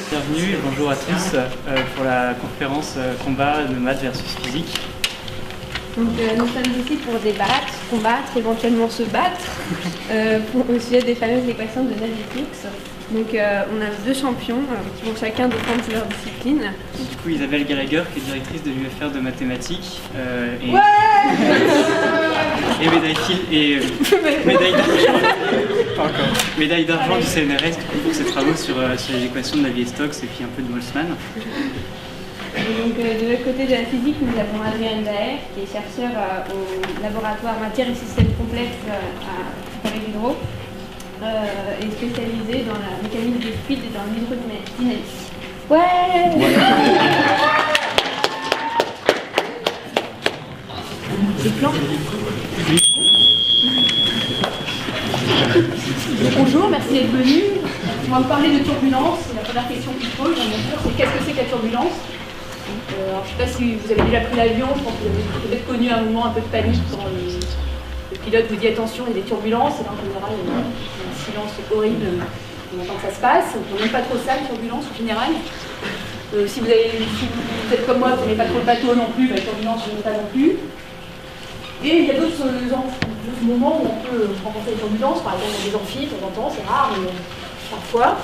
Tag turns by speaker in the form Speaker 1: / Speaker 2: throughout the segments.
Speaker 1: Bienvenue et bonjour à tous pour la conférence combat de maths versus physique.
Speaker 2: Donc, nous sommes ici pour débattre, combattre, éventuellement se battre au sujet des fameuses équations de Navier-Stokes. Donc on a deux champions qui vont chacun défendre leur discipline.
Speaker 1: Du coup Isabelle Gallagher qui est directrice de l'UFR de mathématiques et médaille d'argent du CNRS pour ses travaux sur les équations de Navier-Stokes et puis un peu de Boltzmann.
Speaker 2: Et donc de l'autre côté de la physique, nous avons Adrien Daher qui est chercheur au laboratoire matière et systèmes complexes à Paris-Diderot. Est spécialisé dans la mécanique des fluides et dans l'hydrodynamique. Des plans.
Speaker 3: Bonjour, merci d'être venu. On va vous parler de turbulence. La première question qu'il pose, bien sûr, c'est qu'est-ce que c'est que la turbulence? Alors, je ne sais pas si vous avez déjà pris l'avion, je pense que vous avez peut-être connu un moment un peu de panique quand le pilote vous dit attention, il y a des turbulences, et là en général il y a un silence horrible au moment que ça se passe. On n'aime pas trop ça, la turbulence en général. Si vous êtes comme moi, vous n'aimez pas trop le bateau non plus, la turbulence je n'aime pas non plus. Et il y a d'autres moments où on peut rencontrer des turbulences, par exemple dans des amphis, de temps en temps, c'est rare, mais parfois.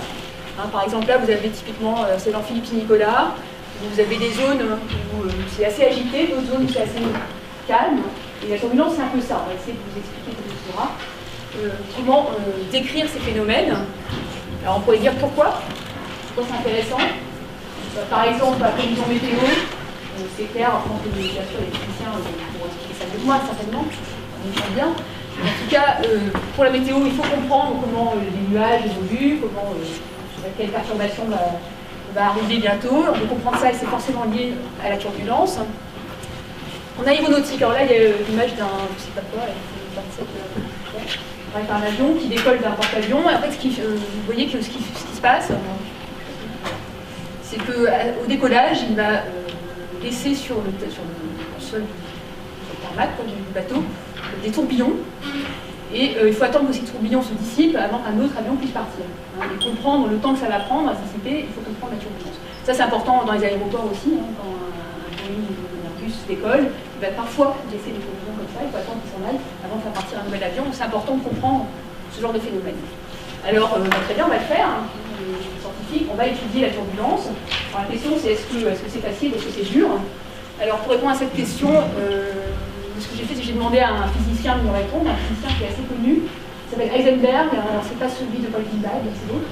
Speaker 3: Par exemple là vous avez typiquement c'est l'amphi Pied-Nicolas, où vous avez des zones où c'est assez agité, d'autres zones où c'est assez calme. Et la turbulence, c'est un peu ça. On va essayer de vous expliquer comment décrire ces phénomènes. Alors, on pourrait dire pourquoi c'est intéressant. Par exemple, la prévision météo, c'est clair, je pense que bien sûr les techniciens pourront expliquer ça mieux que moi, certainement. On y bien. En tout cas, pour la météo, il faut comprendre comment les nuages évoluent, quelle perturbation va arriver bientôt. On peut comprendre ça et c'est forcément lié à la turbulence. En aéronautique, alors là il y a l'image d'un, je sais pas quoi, un avion qui décolle d'un porte-avions. Et en fait, vous voyez que ce qui se passe, c'est qu'au décollage, il va laisser sur le sol du tarmac du bateau des tourbillons. Et il faut attendre que ces tourbillons se dissipent avant qu'un autre avion puisse partir. Hein, et comprendre le temps que ça va prendre à se dissiper, il faut comprendre la turbulence. Ça, c'est important dans les aéroports aussi, hein, quand un Boeing ou un bus décolle, il va parfois laisser des tourbillons comme ça, il faut attendre qu'ils s'en aillent avant de faire partir un nouvel avion. Donc c'est important de comprendre ce genre de phénomène. Alors, très bien, on va le faire, hein, les scientifiques, on va étudier la turbulence. Alors, la question, c'est est-ce que c'est facile, est-ce que c'est dur? Alors, pour répondre à cette question, ce que j'ai fait, c'est que j'ai demandé à un physicien de me répondre, un physicien qui est assez connu, qui s'appelle Heisenberg. Alors, c'est pas celui de Paul Dirac, c'est l'autre.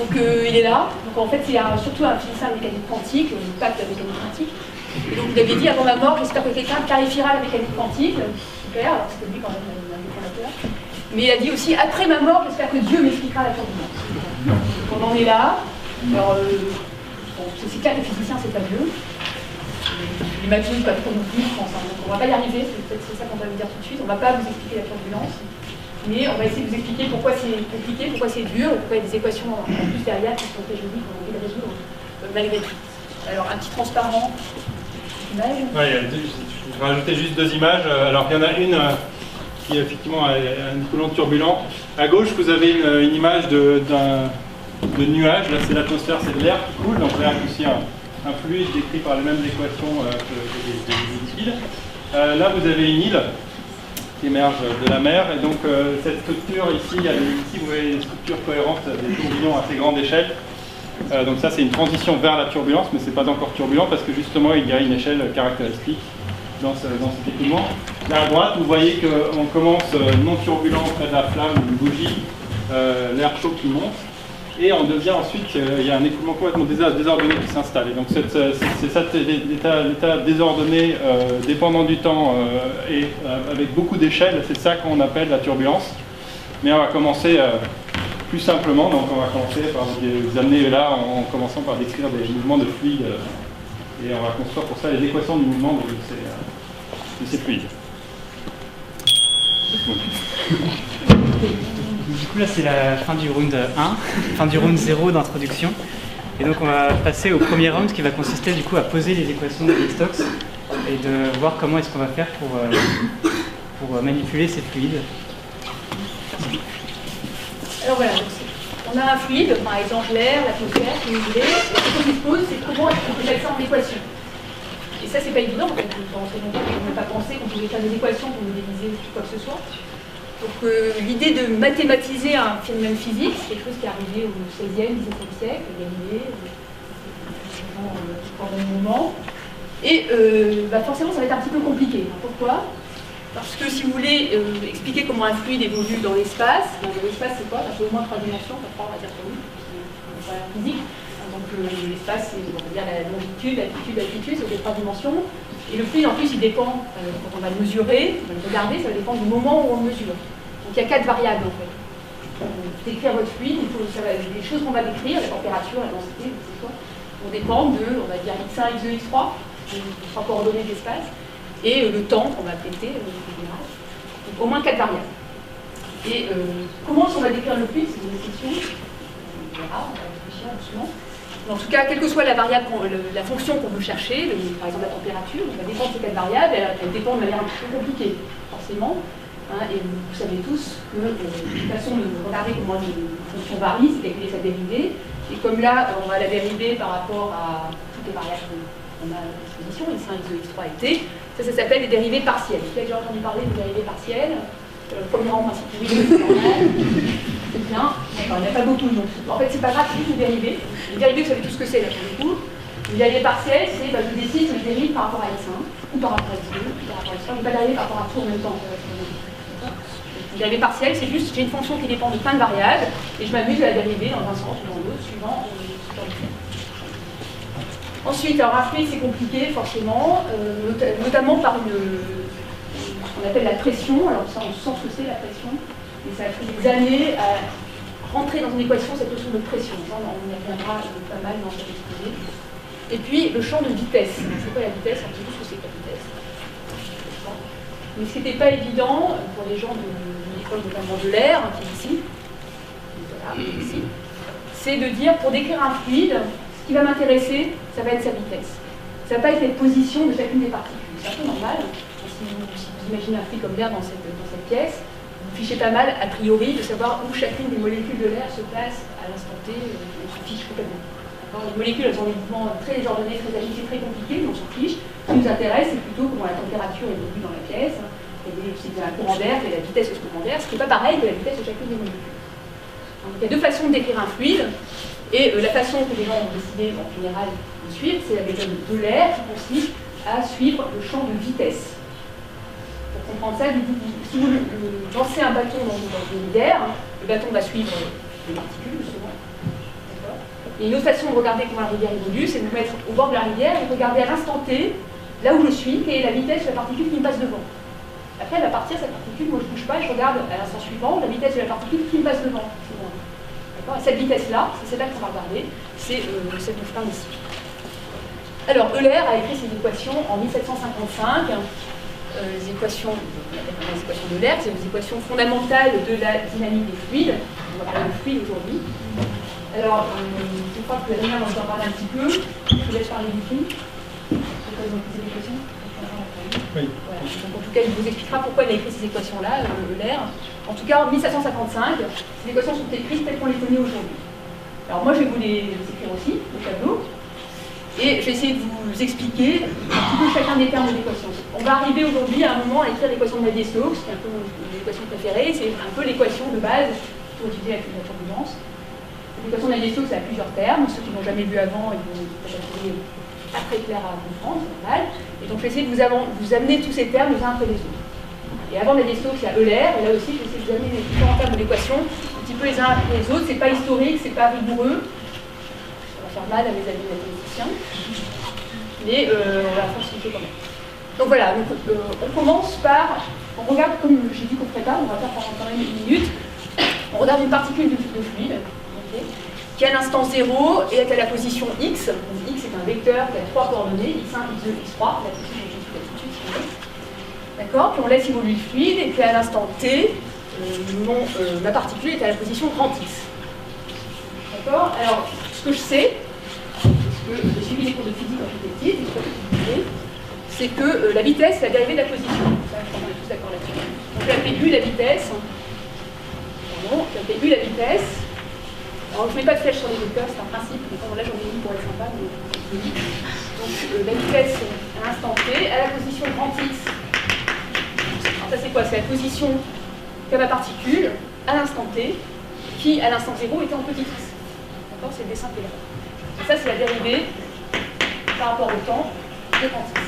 Speaker 3: Donc, il est là. Donc, en fait, c'est surtout un physicien de mécanique quantique, le pape de la mécanique quantique. Et donc, vous avez dit, avant ma mort, j'espère que quelqu'un clarifiera la mécanique quantique. Super, alors c'était lui quand même un des fondateurs. Mais il a dit aussi, après ma mort, j'espère que Dieu m'expliquera la turbulence. Donc, on en est là. Alors, c'est clair que les physiciens, c'est pas Dieu. Les matheux, pas trop non plus, je pense. Hein. Donc, on ne va pas y arriver, c'est ça qu'on va vous dire tout de suite. On ne va pas vous expliquer la turbulence. Mais on va essayer de vous expliquer pourquoi c'est compliqué, pourquoi c'est dur, et pourquoi il y a des équations en plus derrière qui sont très jolies, qu'on a envie de résoudre malgré tout. Alors, un petit transparent. Image.
Speaker 4: Ouais, je vais rajouter juste 2 images. Alors, il y en a une qui effectivement a un coulant turbulent. À gauche, vous avez une image de nuage. Là, c'est l'atmosphère, c'est de l'air qui coule. Donc, l'air est aussi un fluide décrit par les mêmes équations que des liquides. Là, vous avez une île qui émerge de la mer. Et donc, cette structure ici, ici, vous voyez une structure cohérente des tourbillons à assez grande échelle. Donc ça, c'est une transition vers la turbulence, mais ce n'est pas encore turbulent parce que justement, il y a une échelle caractéristique dans cet écoulement. Là à droite, vous voyez qu'on commence non turbulent près de la flamme d'une bougie, l'air chaud qui monte, et on devient ensuite, il y a un écoulement complètement désordonné qui s'installe. Et donc c'est ça, l'état désordonné, dépendant du temps et avec beaucoup d'échelles, c'est ça qu'on appelle la turbulence. Mais on va commencer plus simplement, donc on va commencer par vous amener là en commençant par décrire des mouvements de fluides et on va construire pour ça les équations du mouvement de ces fluides.
Speaker 1: Du coup là c'est la fin du round 1, fin du round 0 d'introduction. Et donc on va passer au premier round qui va consister du coup à poser les équations de Stokes et de voir comment est-ce qu'on va faire pour manipuler ces fluides.
Speaker 3: Alors voilà, on a un fluide, par exemple l'air, l'atmosphère, si vous voulez. La question qui se pose, c'est comment est-ce qu'on peut mettre ça en équation. Et ça, c'est pas évident, en fait. Pendant très longtemps, on n'a pas pensé qu'on pouvait faire des équations pour modéliser quoi que ce soit. Donc l'idée de mathématiser un phénomène physique, c'est quelque chose qui est arrivé au XVIe, XVIIe siècle, Galilée, pendant un moment. Et forcément, ça va être un petit peu compliqué. Pourquoi ? Parce que si vous voulez expliquer comment un fluide évolue dans l'espace, l'espace c'est quoi? C'est au moins 3 dimensions, on va dire pour nous, c'est la physique. Donc l'espace c'est on va dire la longitude, l'altitude, l'altitude, c'est les 3 dimensions. Et le fluide en plus il dépend, quand on va le mesurer, on va le regarder, ça va dépendre du moment où on le mesure. Donc il y a 4 variables en fait. Pour décrire votre fluide, les choses qu'on va décrire, la température, la densité, etc., vont dépendre de, on va dire, x1, x2, x3, les 3 coordonnées de l'espace. Et le temps qu'on va péter, donc au moins 4 variables. Et comment on va décrire le fluide, c'est une question. On verra, on va réfléchir doucement. En tout cas, quelle que soit la variable, la fonction qu'on veut chercher, par exemple la température, on va dépendre de ces 4 variables, elle dépend de manière un petit peu compliquée, forcément. Hein, et vous savez tous que une façon de regarder comment une fonction varie, c'est calculer sa dérivée. Et comme là, on va la dériver par rapport à toutes les variables qu'on a à disposition, x1, x2, x3 et t, ça s'appelle les dérivées partielles. Vous avez déjà entendu parler des dérivées partielles. Premier rang principe, oui, c'est normal. C'est bien. D'accord, il n'y en a pas beaucoup. Donc, en fait, c'est pas grave, c'est juste une dérivée. Les dérivées, vous savez tout ce que c'est là pour le coup. Une dérivée partielle, c'est je décide que je dérive par rapport à x1, ou par rapport à x2, ou par rapport à x3. Je ne vais pas dériver par rapport à tout en même temps. Une dérivée partielle, c'est juste j'ai une fonction qui dépend de plein de variables et je m'amuse à la dériver dans un sens ou dans l'autre, suivant Ensuite, alors un fluide c'est compliqué forcément, notamment par ce qu'on appelle la pression. Alors ça, on sent ce que c'est la pression, et ça a pris des années à rentrer dans une équation cette notion de pression. On y reviendra pas mal dans cette exposé. Et puis le champ de vitesse. C'est quoi la vitesse? On sait tous ce que c'est que la vitesse. Mais ce qui n'était pas évident pour les gens de l'école notamment de l'air, qui est ici, voilà, ici, c'est de dire pour décrire un fluide, qui va m'intéresser, ça va être sa vitesse. Ça va pas être les positions de chacune des particules. C'est un peu normal. Si vous imaginez un flux comme l'air dans cette pièce, vous fichez pas mal, a priori, de savoir où chacune des molécules de l'air se place à l'instant T, on se fiche complètement. Les molécules, elles ont des mouvements très désordonnés, très agités, très compliqués, mais on s'en fiche. Ce qui nous intéresse, c'est plutôt comment la température évolue dans la pièce, c'est un courant d'air, et la vitesse de ce courant d'air, ce qui n'est pas pareil que la vitesse de chacune des molécules. Donc, il y a deux façons de décrire un fluide, et la façon que les gens ont décidé en général de suivre, c'est la méthode de l'air qui consiste à suivre le champ de vitesse. Pour comprendre ça, si vous lancez un bâton dans une rivière, le bâton va suivre les particules, justement. Et une autre façon de regarder comment la rivière évolue, c'est de vous mettre au bord de la rivière et de regarder à l'instant T, là où je suis, quelle est la vitesse de la particule qui me passe devant. Après, elle va partir, cette particule, moi je ne bouge pas et je regarde à l'instant suivant la vitesse de la particule qui me passe devant. Et cette vitesse-là, c'est celle-là qu'on va regarder, c'est celle dont je parle ici. Alors, Euler a écrit ses équations en 1755. Les équations de l'air, c'est les équations fondamentales de la dynamique des fluides. On va parler de fluides aujourd'hui. Alors, je crois que Adrien va en parler un petit peu. Je vous laisse parler du tout. Pourquoi ils ont écrit ces équations?
Speaker 4: Oui.
Speaker 3: Voilà. Donc, en tout cas, il vous expliquera pourquoi il a écrit ces équations-là, Euler. En tout cas, en 1755, ces équations sont écrites telles qu'on les connaît aujourd'hui. Alors moi, je vais vous les écrire aussi, au tableau. Et je vais essayer de vous expliquer un petit peu chacun des termes de l'équation. On va arriver aujourd'hui à un moment à écrire l'équation de Navier-Stokes, qui est un peu mon équation préférée. C'est un peu l'équation de base pour étudier la turbulence. L'équation de Navier-Stokes a plusieurs termes. Ceux qui ne l'ont jamais vu avant, ils vont peut-être trouver pas très clair à comprendre, c'est normal. Et donc je vais essayer de vous amener tous ces termes les uns après les autres. Et avant Navier-Stokes, il y a Euler, et là aussi je vais essayer de vous amener les différents termes de l'équation, un petit peu les uns après les autres. C'est pas historique, c'est pas rigoureux. Ça va faire mal à mes amis mathématiciens. Mais on va faire ce qu'il faut quand même. Donc voilà, donc, on commence par, on regarde, comme j'ai dit qu'on ferait pas, on va faire pendant quand même une minute, on regarde une particule de fluide, okay, qui à l'instant 0 est à la position x. Donc, x est un vecteur qui a trois coordonnées, x1, x2, x3, la position que je tout de suite, si vous voulez. D'accord, puis on laisse évoluer le fluide, et puis à l'instant t, ma particule est à la position grand x. D'accord, alors ce que je sais, parce que j'ai suivi les cours de physique quand j'étais petite, c'est que la vitesse, c'est la dérivée de la position. Ça, je pense qu'on est tous d'accord là-dessus. Donc j'appelle U la vitesse. Pardon, j'appelle U la vitesse. Alors je ne mets pas de flèche sur les vecteurs, c'est un principe. Bon, là j'en ai mis pour être sympa. Mais... Donc la vitesse à l'instant t, à la position grand x. Alors ça c'est quoi? C'est la position qu'a ma particule à l'instant t, qui à l'instant 0 était en petit x. D'accord, c'est le dessin qui est là. Et ça c'est la dérivée par rapport au temps de grand x.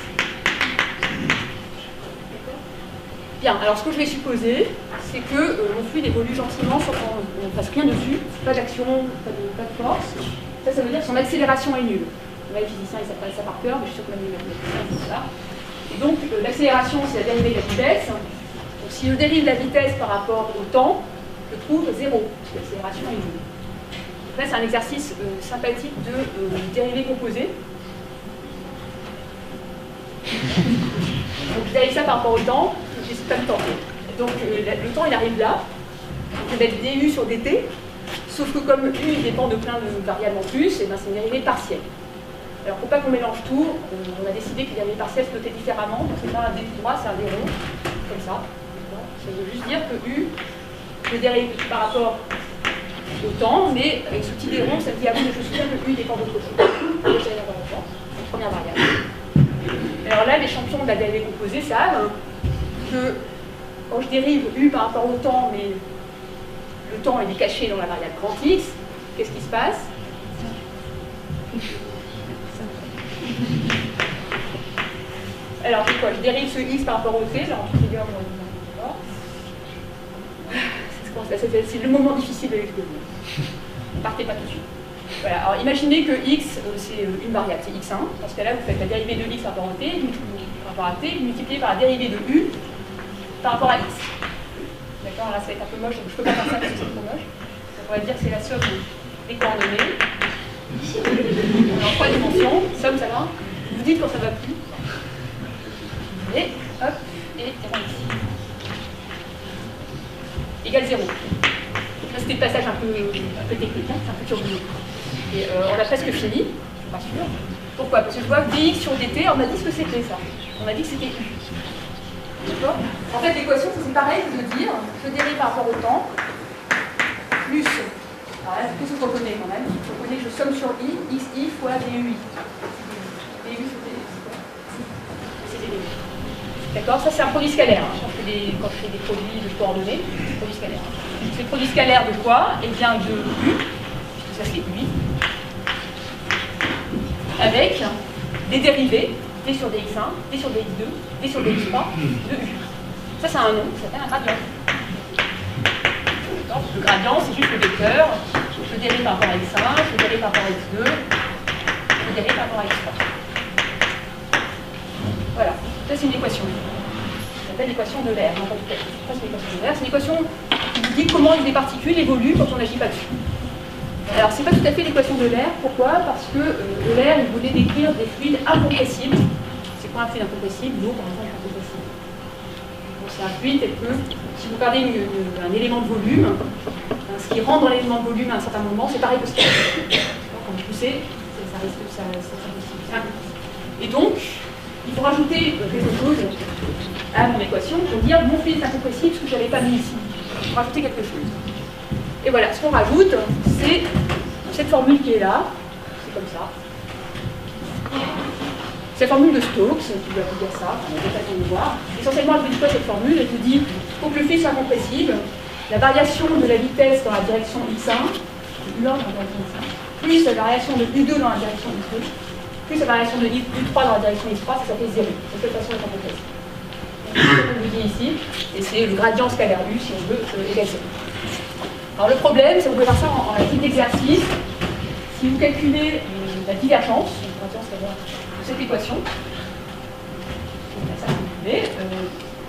Speaker 3: Bien, alors ce que je vais supposer, c'est que mon fluide évolue gentiment sans qu'on ne fasse rien dessus, pas d'action, pas de force. Ça veut dire que son accélération est nulle. Là, les physiciens, ils savent ça par cœur, mais je suis sûr que même les mathématiciens disent ça. Et donc, l'accélération, c'est la dérivée de la vitesse. Donc, si je dérive la vitesse par rapport au temps, je trouve 0, parce que l'accélération est nulle. Donc là, c'est un exercice sympathique de dérivée composée. Donc, je dérive ça par rapport au temps. C'est pas le temps. Donc le temps il arrive là, je vais mettre du sur dt, sauf que comme u il dépend de plein de variables en plus, et ben c'est une dérivée partielle. Alors pour pas qu'on mélange tout, on a décidé que les dérivées partielles se notaient différemment, donc c'est pas un d tout droit, c'est un d rond, comme ça. Ça veut juste dire que u, je dérive par rapport au temps, mais avec ce petit d rond, ça me dit à vous que je souviens que u dépend d'autre chose. C'est la première variable. Alors là, les champions de la dérivée composée savent que quand je dérive U par rapport au temps, mais le temps il est caché dans la variable grand X, qu'est-ce qui se passe? Alors c'est quoi? Je dérive ce X par rapport au T, genre en trigger, c'est le moment difficile de l'exposé. Partez pas tout de suite. Voilà, alors imaginez que X c'est une variable, c'est X1, dans ce cas-là vous faites la dérivée de X par rapport au T, par rapport à T, multiplié par la dérivée de U par rapport à x. D'accord, là ça va être un peu moche, donc je ne peux pas faire ça parce que c'est trop moche. Donc on va dire que c'est la somme des coordonnées. On est en 3 dimensions, somme ça va. Vous dites quand ça ne va plus. Et hop, et ici. Égale 0. Là c'était le passage un peu technique, hein, c'est un peu turbulent. Et on a presque fini, je suis pas sûre. Pourquoi? Parce que je vois que dx sur dt, on a dit ce que c'était ça. On a dit que c'était u. D'accord? En fait, l'équation, c'est pareil que de dire, je dérive par rapport au temps, plus, alors là, qu'est-ce qu'on reconnaît quand même? On reconnaît que je somme sur i, xi fois dui. dui sur dt, c'est du. D'accord? Ça, c'est un produit scalaire. Hein. Quand je fais des produits de coordonnées, c'est un produit scalaire. C'est le produit scalaire de quoi? Eh bien, de u, ça c'est ui, avec des dérivés, d sur dx1, d sur dx2, d sur dx3, de u. Ça, c'est un nom, ça s'appelle un gradient. Le gradient, c'est juste le vecteur. Je dérive par rapport à x1, je dérive par rapport à x2, je dérive par rapport à x3. Voilà, ça c'est une équation. Ça s'appelle l'équation de l'air. Ça, c'est l'équation de l'air. C'est une équation qui vous dit comment des particules évoluent quand on n'agit pas dessus. Alors, c'est pas tout à fait l'équation de l'air. Pourquoi? Parce que l'air, il voulait décrire des fluides incompressibles. C'est quoi un fluide incompressible? L'eau, par exemple, est incompressible. Donc, c'est un fluide tel que, si vous regardez un élément de volume, ce qui rentre dans l'élément de volume à un certain moment, c'est pareil que ce qui est. Quand vous poussez, ça risque de s'impossible. Et donc, il faut rajouter quelque chose à mon équation pour dire mon fluide est incompressible, ce que je n'avais pas mis ici. Il faut rajouter quelque chose. Et voilà, ce qu'on rajoute, c'est cette formule qui est là, c'est comme ça. C'est la formule de Stokes, qui doit vous dire ça, on a déjà le voir. Essentiellement, elle vous dit quoi cette formule? Elle vous dit, pour que le fluide soit compressible, la variation de la vitesse dans la direction x1, U1 dans la direction x1, plus la variation de U2 dans la direction x2, plus la variation de U3 dans la direction x3, ça s'appelle 0. De cette façon, elle est compressible. C'est ce qu'on vous dit ici, et c'est le gradient scalaire U, si on veut, égal 0. Alors le problème, c'est que vous pouvez faire ça en type d'exercice. Si vous calculez la divergence, de cette équation,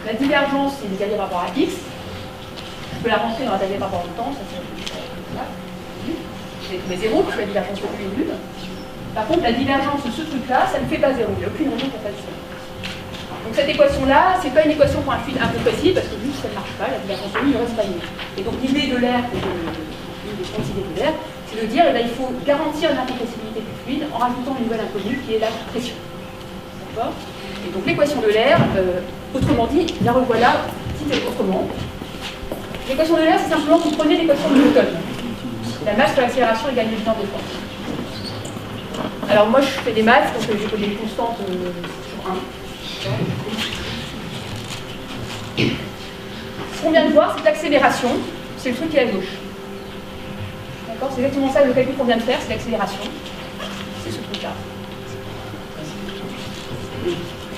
Speaker 3: la divergence, c'est l'égalé par rapport à x. Je peux la rentrer dans la tablette par rapport au temps, ça c'est là. Mais 0, parce que la divergence de U est nulle. Par contre, la divergence de ce truc-là, ça ne fait pas 0. Il n'y a aucune raison pour faire ça. Donc cette équation-là, c'est pas une équation pour un fluide incompressible, parce que juste ça ne marche pas, la divergence de U ne reste pas nulle. Et donc l'idée de l'air, l'une des grandes idées de l'air, c'est de dire qu'il faut garantir l'incompressibilité du fluide en rajoutant une nouvelle inconnue qui est la pression. D'accord? Et donc l'équation de l'air, autrement dit, la revoilà, dit autrement. L'équation de l'air, c'est simplement que vous prenez l'équation de Newton. La masse fois l'accélération égale le temps de force. Alors moi je fais des maths, donc j'ai connu des constantes sur 1. Ce qu'on vient de voir, c'est l'accélération, c'est le truc qui est à gauche. D'accord? C'est exactement ça le calcul qu'on vient de faire, c'est l'accélération. C'est ce truc-là.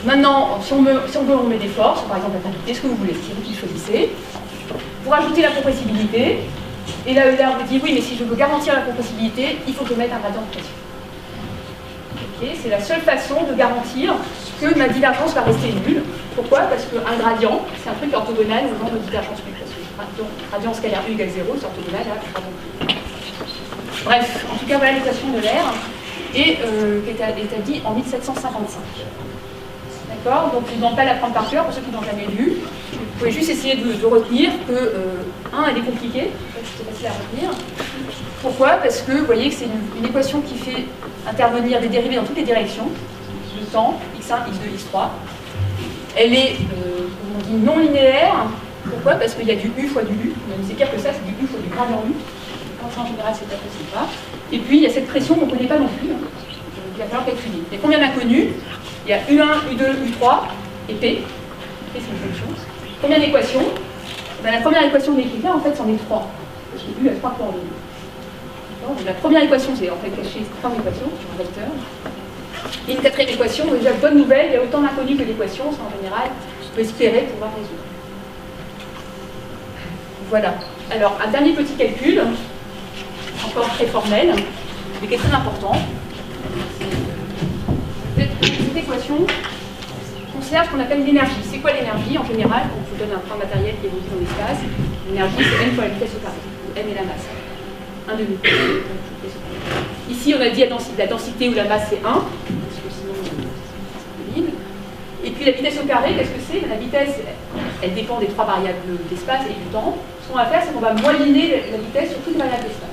Speaker 3: Maintenant, si on veut, on met des forces, par exemple la vitesse que vous voulez, c'est vous qui choisissez. Pour ajouter la compressibilité, et là, on vous dit oui, mais si je veux garantir la compressibilité, il faut que je mette un gradient de pression. Okay, c'est la seule façon de garantir que ma divergence va rester nulle. Pourquoi? Parce qu'un gradient, c'est un truc orthogonal au nombre de divergence U. Donc, gradient scalaire U égale 0, c'est orthogonal à gradient U. Bref, en tout cas, voilà l'équation de l'air, et qui est établie en 1755. D'accord? Donc, je ne vous demande pas de la prendre par cœur, pour ceux qui n'ont jamais lu. Vous pouvez juste essayer de retenir que, elle est compliquée, c'est facile à retenir. Pourquoi? Parce que vous voyez que c'est une équation qui fait intervenir des dérivés dans toutes les directions, le temps, x1, x2, x3. Elle est, comme on dit, non linéaire. Pourquoi? Parce qu'il y a du u fois du u. C'est pire que ça, c'est du u fois du gradient u. En général, c'est pas possible pas. Et puis, il y a cette pression qu'on ne connaît pas non plus. Donc, il va falloir calculer. Il y a combien d'inconnus? Il y a U1, U2, U3 et P. P, c'est une fonction. Combien d'équations? La première équation de l'équilibre, en fait, c'en est 3. Parce que U a 3 coordonnées. Donc, la première équation, c'est en fait caché 3 équations sur un vecteur. Et une quatrième équation, déjà, bonne nouvelle, il y a autant d'inconnus que d'équations, c'est en général, on peut espérer pouvoir résoudre. Voilà. Alors, un dernier petit calcul, encore très formel, mais qui est très important. Cette équation concerne ce qu'on appelle l'énergie. C'est quoi l'énergie? En général, quand on vous donne un point matériel qui évolue dans l'espace, l'énergie, c'est m fois la vitesse au carré, où m est la masse. 1 demi. Ici, on a dit la densité ou la masse, c'est 1, parce que sinon, c'est vide. Et puis la vitesse au carré, qu'est-ce que c'est? La vitesse, elle dépend des 3 variables d'espace et du temps. Ce qu'on va faire, c'est qu'on va moyenner la vitesse sur toutes les variables d'espace.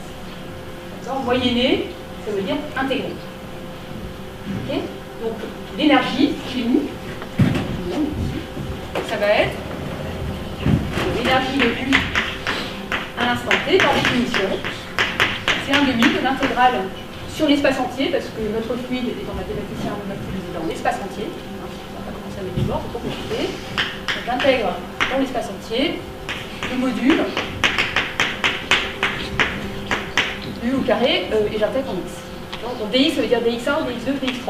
Speaker 3: Moyenner ça veut dire intégré. Ok? Donc l'énergie chez nous, ça va être l'énergie de U à l'instant T, par définition. C'est un demi de l'intégrale sur l'espace entier, parce que notre fluide, étant mathématicien, on a utilisé dans l'espace entier. On va pas commencer à mettre des bords, c'est pas compliqué. Donc j'intègre dans l'espace entier le module U au carré et j'intègre en x. Donc dx, ça veut dire dx1, dx2, dx3.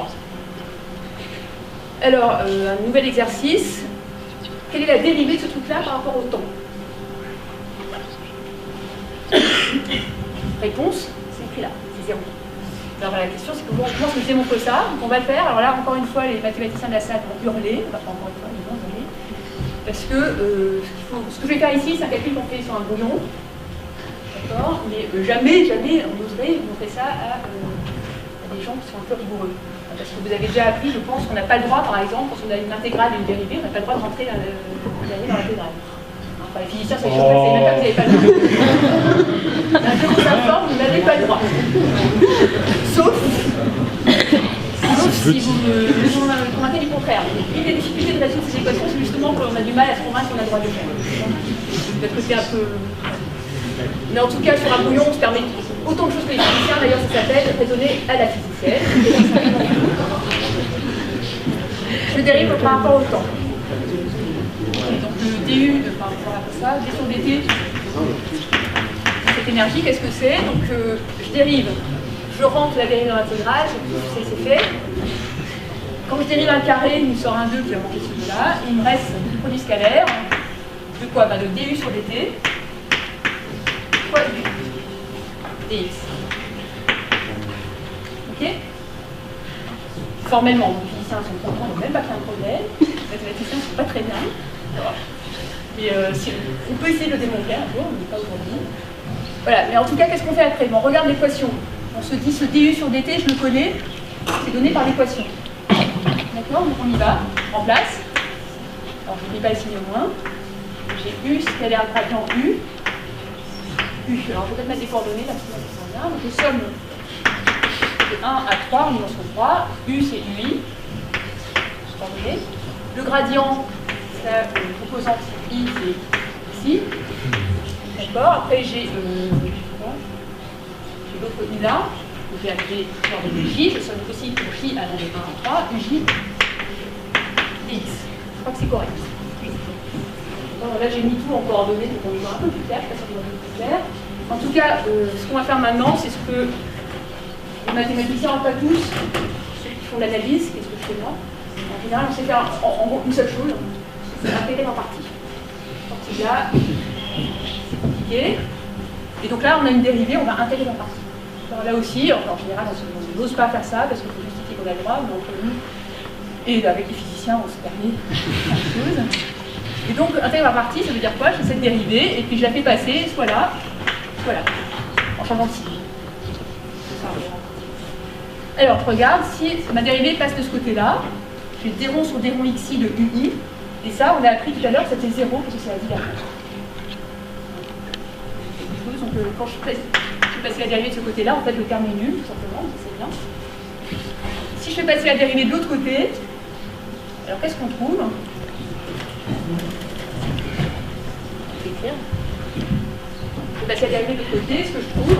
Speaker 3: Alors, un nouvel exercice. Quelle est la dérivée de ce truc-là par rapport au temps? Réponse, c'est écrit là, c'est 0. Alors la question, c'est comment est-ce que je démontre ça? Donc on va le faire. Alors là, encore une fois, les mathématiciens de la salle vont hurler. Enfin, pas encore une fois, ils vont hurler. Parce que ce que je vais faire ici, c'est un calcul qu'on fait sur un brouillon. D'accord? Mais jamais on oserait montrer ça à des gens qui sont un peu rigoureux. Parce que vous avez déjà appris, je pense, qu'on n'a pas le droit, par exemple, quand on a une intégrale et une dérivée, on n'a pas le droit de rentrer dans l'intégrale. Enfin, les physiciens, ça vous n'avez pas le droit. Un peu plus informe, vous n'avez pas le droit. Sauf si vous me convainquez du contraire. Une des difficultés de résoudre ces équations, c'est justement qu'on a du mal à se convaincre qu'on a le droit de le faire. Peut-être que c'est un peu... Mais en tout cas, sur un brouillon, on se permet autant de choses que les physiciens. D'ailleurs, ça s'appelle raisonner à la physicienne. Je dérive par rapport au temps. Donc le DU par rapport à ça, D sur dt, cette énergie, qu'est-ce que c'est? Donc je dérive, je rentre la dérive dans l'intégrale, c'est fait. Quand je dérive un carré, il me sort un 2 qui va manquer celui-là. Il me reste le produit scalaire. De quoi? Le DU sur dt. Quoi du dx. Ok? Formellement, les physiciens sont contents, il n'y a même pas qu'il y a un problème. Les mathématiciens ne sont pas très bien. Mais on peut essayer de le démontrer un jour, mais pas aujourd'hui. Voilà, mais en tout cas, qu'est-ce qu'on fait après? On regarde l'équation. On se dit ce du sur dt, je le connais, c'est donné par l'équation. D'accord? Donc on y va, en place. Alors je n'oublie pas le signe au moins. J'ai U scalaire gradient U. U. Alors je vais peut-être mettre des coordonnées, là, parce que ça bien. Donc les sommes de 1 à 3 en dimension 3. U c'est UI. Coordonnées. Le gradient, la composante I c'est ici. D'accord? Après j'ai l'autre U là. Donc j'ai appelé coordonnées J. Je somme aussi pour J allant de 1 à 3. UJ dx. Je crois que c'est correct. Là j'ai mis tout en coordonnées pour qu'on y voit un peu plus clair, je ne sais pas si on va plus clair. En tout cas, ce qu'on va faire maintenant, c'est ce que les mathématiciens, pas tous, ceux qui font l'analyse, qu'est-ce que je fais moi? En général, on sait faire en gros une seule chose, c'est intégrer en partie. Partie là, c'est compliqué. Et donc là, on a une dérivée, on va intégrer en partie. Alors là aussi, en général, on n'ose pas faire ça parce qu'il faut justifier qu'on a le droit, mais entre nous, et avec les physiciens, on se permet plein de choses. Et donc, intégrer en partie, ça veut dire quoi? J'ai cette dérivée, et puis je la fais passer soit là, en changeant de signe. Alors, je regarde, si ma dérivée passe de ce côté-là, j'ai d rond sur d rond xi de ui, et ça, on a appris tout à l'heure que c'était 0 parce que c'est la divergence. Donc, quand je fais passer la dérivée de ce côté-là, en fait, le terme est nul, tout simplement, c'est bien. Si je fais passer la dérivée de l'autre côté, alors qu'est-ce qu'on trouve? Je vais écrire. Je vais passer la dérivée de l'autre côté, ce que je trouve,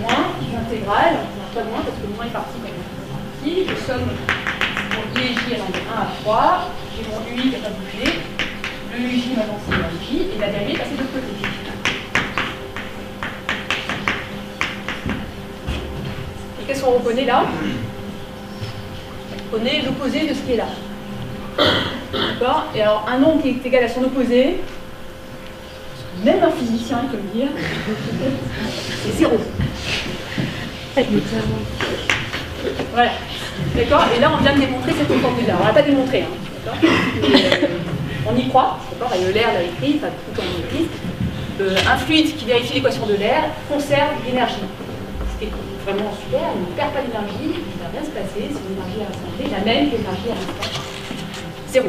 Speaker 3: moins l'intégrale, pas moins parce que le moins est parti quand même. Ici, je somme mon I et J allant de 1 à 3, j'ai mon UI qui n'a pas bougé, le UJ m'a avancé vers J, et la dérivée est passée de l'autre côté. Et qu'est-ce qu'on reconnaît là? On est l'opposé de ce qui est là. D'accord? Et alors, un nombre qui est égal à son opposé, même un physicien, il peut le dire, c'est 0. Voilà. D'accord? Et là, on vient de démontrer cette conformité-là. On ne l'a pas démontré, hein. D'accord? On y croit. D'accord? Et l'air l'a écrit, enfin, tout comme on écrit. Un fluide qui vérifie l'équation de l'air conserve l'énergie. Ce qui est vraiment super, il ne perd pas d'énergie, il ne va rien se passer, c'est une énergie à l'instant T, la même qu'énergie à l'instant 0.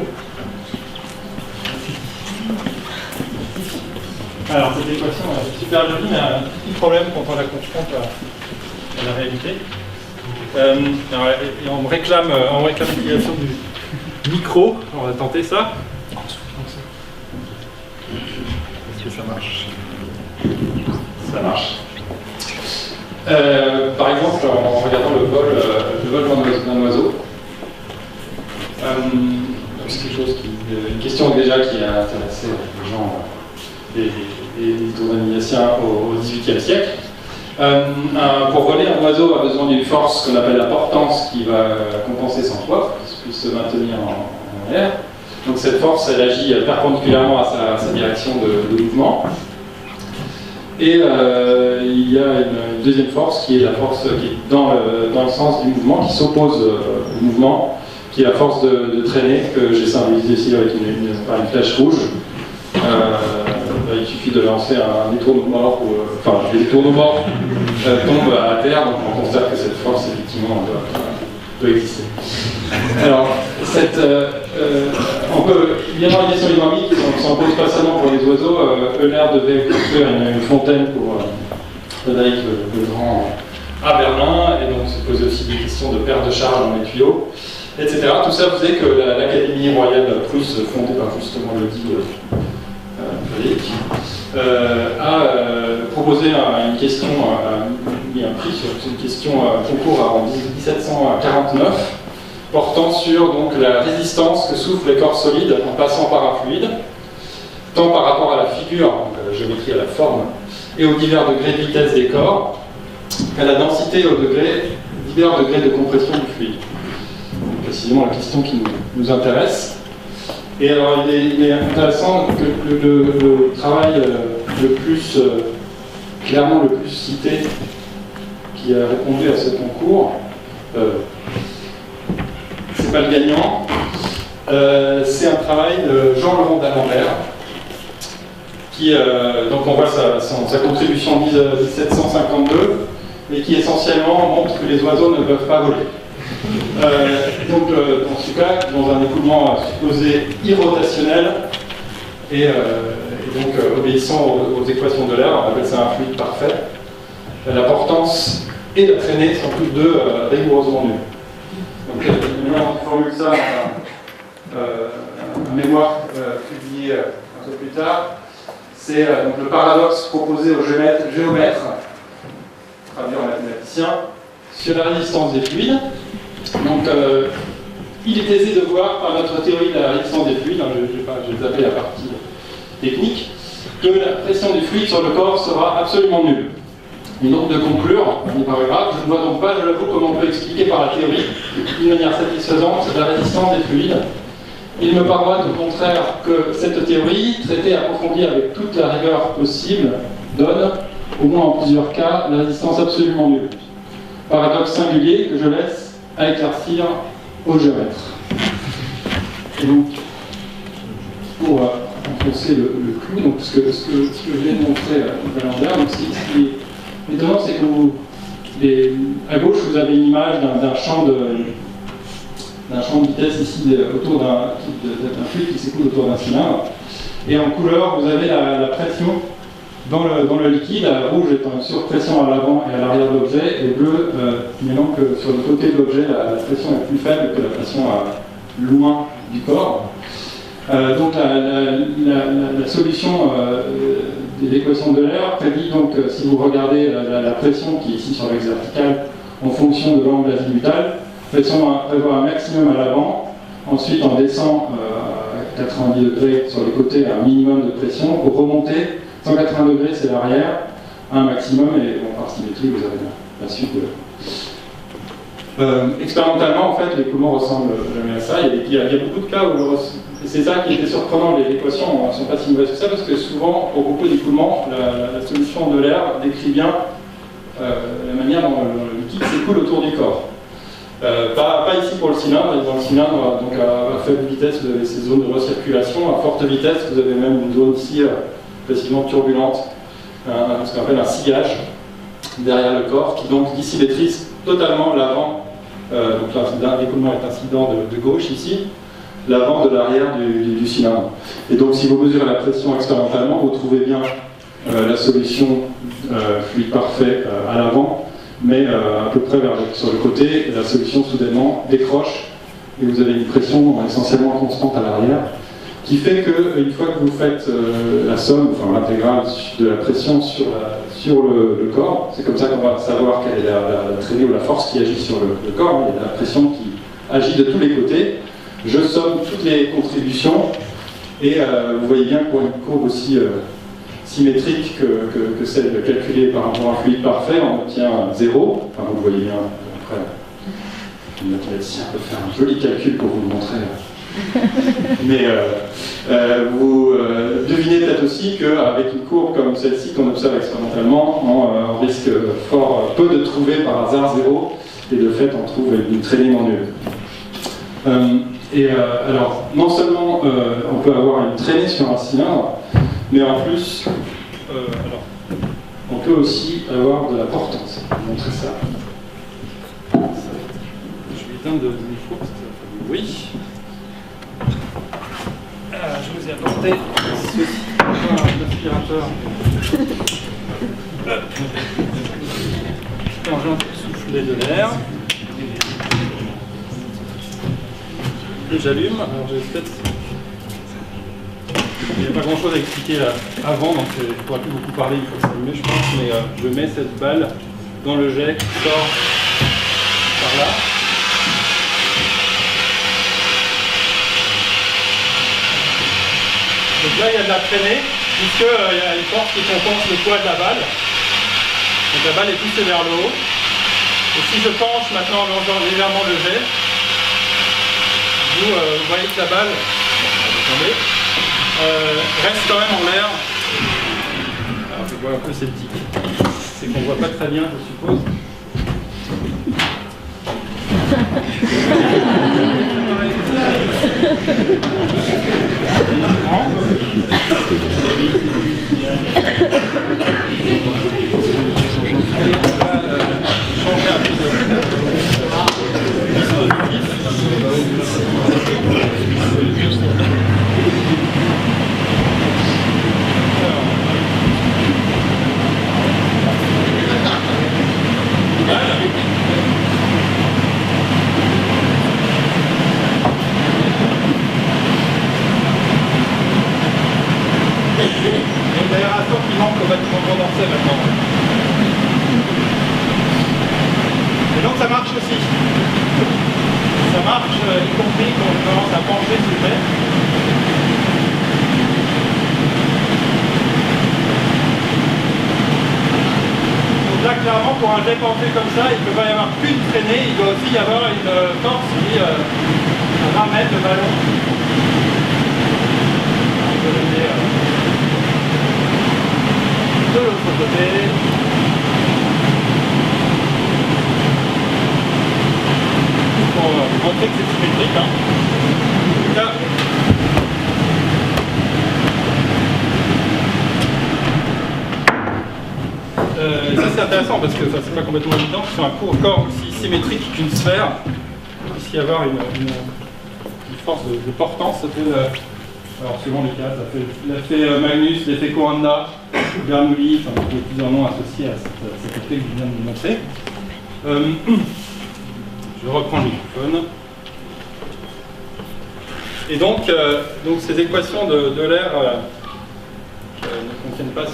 Speaker 4: Alors cette équation est super jolie, mais a un petit problème quand on la confronte à la réalité. Et on me réclame l'utilisation du micro. On va tenter ça. Est-ce que ça marche? Ça marche. Par exemple, en regardant le vol d'un oiseau, c'est quelque chose une question déjà qui a intéressé les gens, les tournamiasiens au XVIIIe siècle. Pour voler, un oiseau a besoin d'une force qu'on appelle la portance qui va compenser son poids, pour qu'il puisse se maintenir en l'air. Donc cette force, elle agit perpendiculairement à sa direction de mouvement. Et il y a une deuxième force qui est la force qui est dans le sens du mouvement, qui s'oppose au mouvement, qui est la force de traîner, que j'ai symbolisé ici avec une flèche rouge. Il suffit de lancer un étourneau mort, les étourneaux morts tombent à terre, donc on constate que cette force, effectivement, doit exister. Alors, il y a une question hydrodynamique qui s'en pose pas seulement pour les oiseaux. Euler devait construire une fontaine pour Frédéric le Grand à Berlin, et donc se posait aussi des questions de perte de charge dans les tuyaux, etc. Tout ça faisait que l'Académie royale prusse, fondée par justement le dit Frédéric, a proposé une question, mis un prix sur une question concours en 1749, portant sur donc, la résistance que souffrent les corps solides en passant par un fluide, tant par rapport à la figure, donc à la géométrie, à la forme, et aux divers degrés de vitesse des corps, qu'à la densité et aux divers degrés de compression du fluide. Donc, précisément la question qui nous intéresse. Et alors il est intéressant que le travail clairement le plus cité, qui a répondu à ce concours, c'est pas le gagnant, c'est un travail de Jean-Laurent d'Alembert, qui, donc on voit sa contribution en 1752, et qui essentiellement montre que les oiseaux ne peuvent pas voler. Donc dans ce cas, dans un écoulement supposé irrotationnel, et donc obéissant aux équations de l'air, on appelle ça un fluide parfait, la portance et la traînée sont toutes deux rigoureusement nulles. Donc, maintenant, on formule ça un mémoire publié un peu plus tard. C'est donc le paradoxe proposé aux géomètres, traduit en mathématicien, sur la résistance des fluides. Donc, il est aisé de voir par notre théorie de la résistance des fluides, j'ai zappé la partie technique, que la pression du fluide sur le corps sera absolument nulle. Et donc de conclure, on n'est pas grave, je ne vois donc pas, je l'avoue, comment on peut expliquer par la théorie, d'une manière satisfaisante, la résistance des fluides. Il me paraît au contraire que cette théorie, traitée approfondie avec toute la rigueur possible, donne, au moins en plusieurs cas, la résistance absolument nulle. Paradoxe singulier que je laisse à éclaircir aux géomètres. Et donc, pour enfoncer le clou, donc ce que je viens de montrer à l'envers, donc ce qui est étonnant, c'est que à gauche, vous avez une image d'un champ de vitesse ici autour d'un fluide qui s'écoule autour d'un cylindre. Et en couleur, vous avez la pression dans le liquide. Rouge est en surpression à l'avant et à l'arrière de l'objet, et bleu, signalant que sur le côté de l'objet, la pression est plus faible que la pression loin du corps. Donc la solution de l'équation de l'air prédit donc, si vous regardez la pression qui est ici sur l'axe vertical en fonction de l'angle azimutal, pression prévoit un maximum à l'avant, ensuite on descend à 90 degrés sur les côtés à un minimum de pression, pour remonter, 180 degrés c'est l'arrière, à un maximum, et bon, par symétrie vous avez la suite de... expérimentalement en fait l'écoulement ressemble jamais à ça, il y a beaucoup de cas où c'est ça qui était surprenant, les équations ne sont pas si mauvaises que ça, parce que souvent, au propos d'écoulement, la solution de l'air décrit bien la manière dont le liquide s'écoule autour du corps. Pas ici pour le cylindre, dans le cylindre, donc à faible vitesse, vous avez ces zones de recirculation, à forte vitesse, vous avez même une zone ici précisément turbulente, ce qu'on appelle un sillage derrière le corps, qui donc dissymétrise totalement l'avant, donc l'écoulement est incident de gauche ici, l'avant de l'arrière du cylindre. Et donc si vous mesurez la pression expérimentalement, vous trouvez bien
Speaker 5: la solution fluide parfait à l'avant, mais à peu près sur le côté, la solution soudainement décroche et vous avez une pression essentiellement constante à l'arrière, qui fait qu'une fois que vous faites la somme, enfin l'intégrale de la pression sur le corps, c'est comme ça qu'on va savoir quelle est la traînée ou la force qui agit sur le corps, il y a la pression qui agit de tous les côtés. Je somme toutes les contributions et vous voyez bien que pour une courbe aussi symétrique que celle calculée par rapport à un fluide parfait, on obtient 0. Enfin, vous le voyez bien, après, le mathématicien peut faire un joli calcul pour vous le montrer. Mais vous devinez peut-être aussi qu'avec une courbe comme celle-ci qu'on observe expérimentalement, on risque fort peu de trouver par hasard 0, et de fait on trouve une traînée manuelle. Alors, non seulement on peut avoir une traînée sur un cylindre, mais en plus, on peut aussi avoir de la portance. Je vais vous montrer ça. Je vais éteindre le micro parce que ça va faire du bruit. Je vous ai apporté ceci, un aspirateur. Qui permet de souffler de l'air. Et j'allume. Alors il n'y a pas grand chose à expliquer avant, donc je ne pourrai plus beaucoup parler, il faut s'allumer je pense, mais je mets cette balle dans le jet qui sort par là. Donc là il y a de la traînée, puisqu'il y a une force qui compense le poids de la balle. Donc la balle est poussée vers le haut. Et si je penche maintenant en longeant légèrement le jet, vous voyez que la balle reste quand même en l'air. Alors je vois un peu sceptique. C'est qu'on ne voit pas très bien, je suppose. Et donc ça marche aussi. Ça marche, y compris quand on commence à pencher sous le jet. Donc là, clairement, pour un jet penché comme ça, il ne peut pas y avoir qu'une traînée, il doit aussi y avoir une force qui ramène le ballon. On peut le dire de l'autre côté. Pour montrer que c'est symétrique. Hein. Là. Ça c'est intéressant parce que c'est pas complètement évident que sur un corps aussi symétrique qu'une sphère, il puisse y avoir une force de portance. Ça fait, alors selon les cas, ça fait l'effet Magnus, l'effet Coanda, Bernoulli, enfin il y a plusieurs noms associés à cet effet que je viens de vous montrer. Je reprends le microphone. Et donc ces équations de l'air ne contiennent pas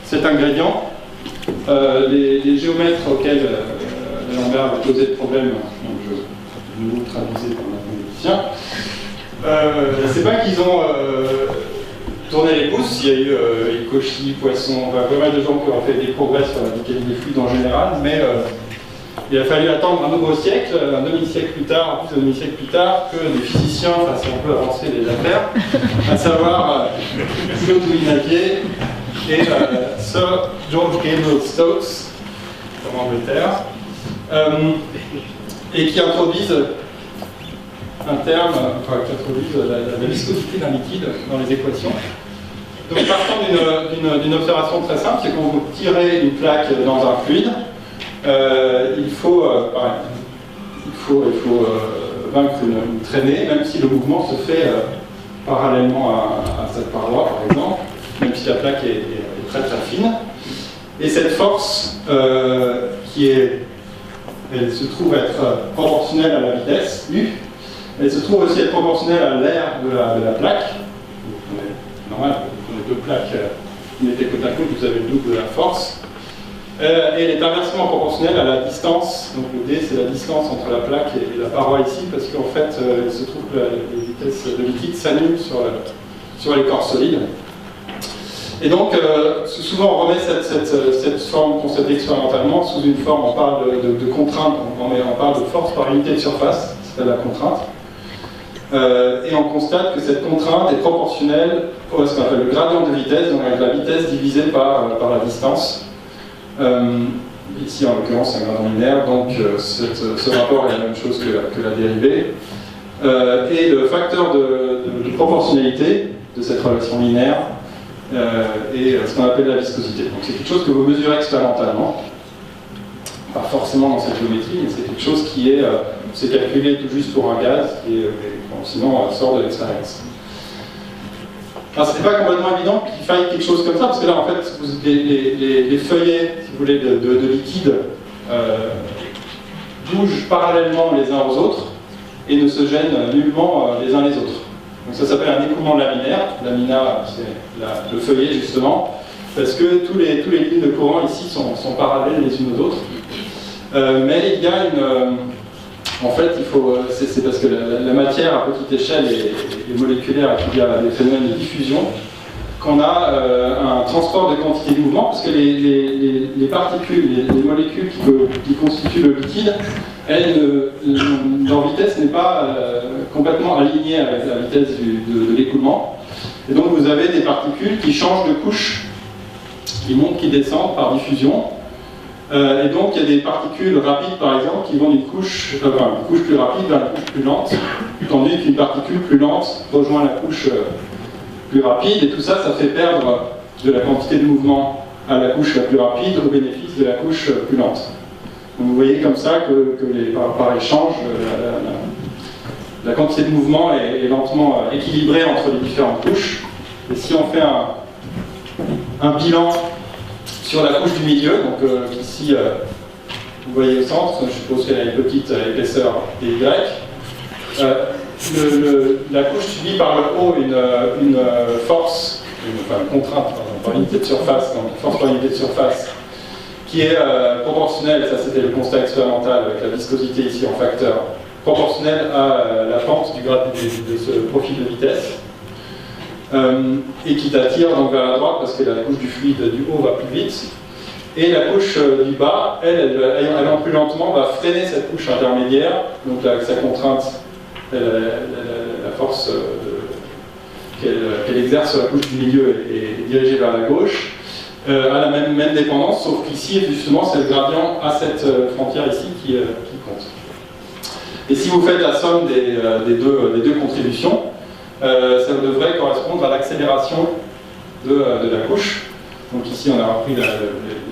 Speaker 5: cet ingrédient. Les géomètres auxquels D'Alembert a posé le problème, donc je vous traduisais par mathématicien, c'est pas qu'ils ont tourné les pouces, il y a eu Cauchy, Poisson, pas mal de gens qui ont fait des progrès sur la mécanique des fluides en général, mais il a fallu attendre un nouveau siècle, un demi-siècle plus tard, plus d'un demi-siècle plus tard, que des physiciens fassent un peu avancer les affaires, à savoir Claude Louis-Navier et Sir George Gabriel Stokes, en Angleterre, et qui introduisent un terme, enfin qui introduisent la viscosité d'un liquide dans les équations. Donc partant d'une observation très simple, c'est quand vous tirez une plaque dans un fluide, il faut vaincre une traînée, même si le mouvement se fait parallèlement à cette paroi, par exemple, même si si la plaque est très très fine. Et cette force, elle se trouve être proportionnelle à la vitesse U, elle se trouve aussi être proportionnelle à l'aire de la plaque. Normal, vous prenez deux plaques, vous mettez côte à côte, vous avez le double de la force. Et elle est inversement proportionnelle à la distance, donc le D c'est la distance entre la plaque et la paroi ici, parce qu'en fait il se trouve que les vitesses de liquide s'annulent sur les corps solides. Et donc souvent on remet cette forme constatée expérimentalement sous une forme, on parle de contrainte, on parle de force par unité de surface, c'est la contrainte. Et on constate que cette contrainte est proportionnelle à ce qu'on appelle le gradient de vitesse, donc avec la vitesse divisée par la distance. Ici en l'occurrence c'est un gradient linéaire, donc ce rapport est la même chose que la dérivée. Et le facteur de proportionnalité de cette relation linéaire est ce qu'on appelle la viscosité. Donc c'est quelque chose que vous mesurez expérimentalement, pas forcément dans cette géométrie, mais c'est quelque chose qui est c'est calculé tout juste pour un gaz, et sinon sort de l'expérience. Alors c'était pas complètement évident qu'il faille quelque chose comme ça, parce que là en fait les feuillets, si vous voulez, de liquide bougent parallèlement les uns aux autres et ne se gênent nullement les uns les autres. Donc ça s'appelle un écoulement laminaire. Lamina, c'est le feuillet justement, parce que tous les lignes de courant ici sont parallèles les unes aux autres. Mais il y a une... En fait, c'est parce que la matière à petite échelle est moléculaire et qu'il y a des phénomènes de diffusion, qu'on a un transport de quantité de mouvement, parce que les particules, les molécules qui constituent le liquide, leur vitesse n'est pas complètement alignée avec la vitesse de l'écoulement. Et donc vous avez des particules qui changent de couche, qui montent, qui descendent par diffusion. Et donc il y a des particules rapides par exemple qui vont d'une couche, une couche plus rapide vers une couche plus lente, tandis qu'une particule plus lente rejoint la couche plus rapide, et tout ça, ça fait perdre de la quantité de mouvement à la couche la plus rapide au bénéfice de la couche plus lente. Donc vous voyez comme ça que par échange, la quantité de mouvement est lentement équilibrée entre les différentes couches. Et si on fait un bilan sur la couche du milieu, donc ici, vous voyez au centre, je suppose qu'elle a une petite épaisseur dy. La couche subit par le haut une force, une contrainte par unité de surface, donc une force par unité de surface, qui est proportionnelle, ça c'était le constat expérimental avec la viscosité ici en facteur, proportionnelle à la pente du grade de ce profil de vitesse. Et qui t'attire donc vers la droite parce que la couche du fluide du haut va plus vite, et la couche du bas, elle allant plus lentement, va freiner cette couche intermédiaire, donc sa contrainte, la force qu'elle exerce sur la couche du milieu est dirigée vers la gauche, à la même dépendance, sauf qu'ici justement c'est le gradient à cette frontière ici qui compte. Et si vous faites la somme des deux contributions, ça devrait correspondre à l'accélération de la couche. Donc ici on a repris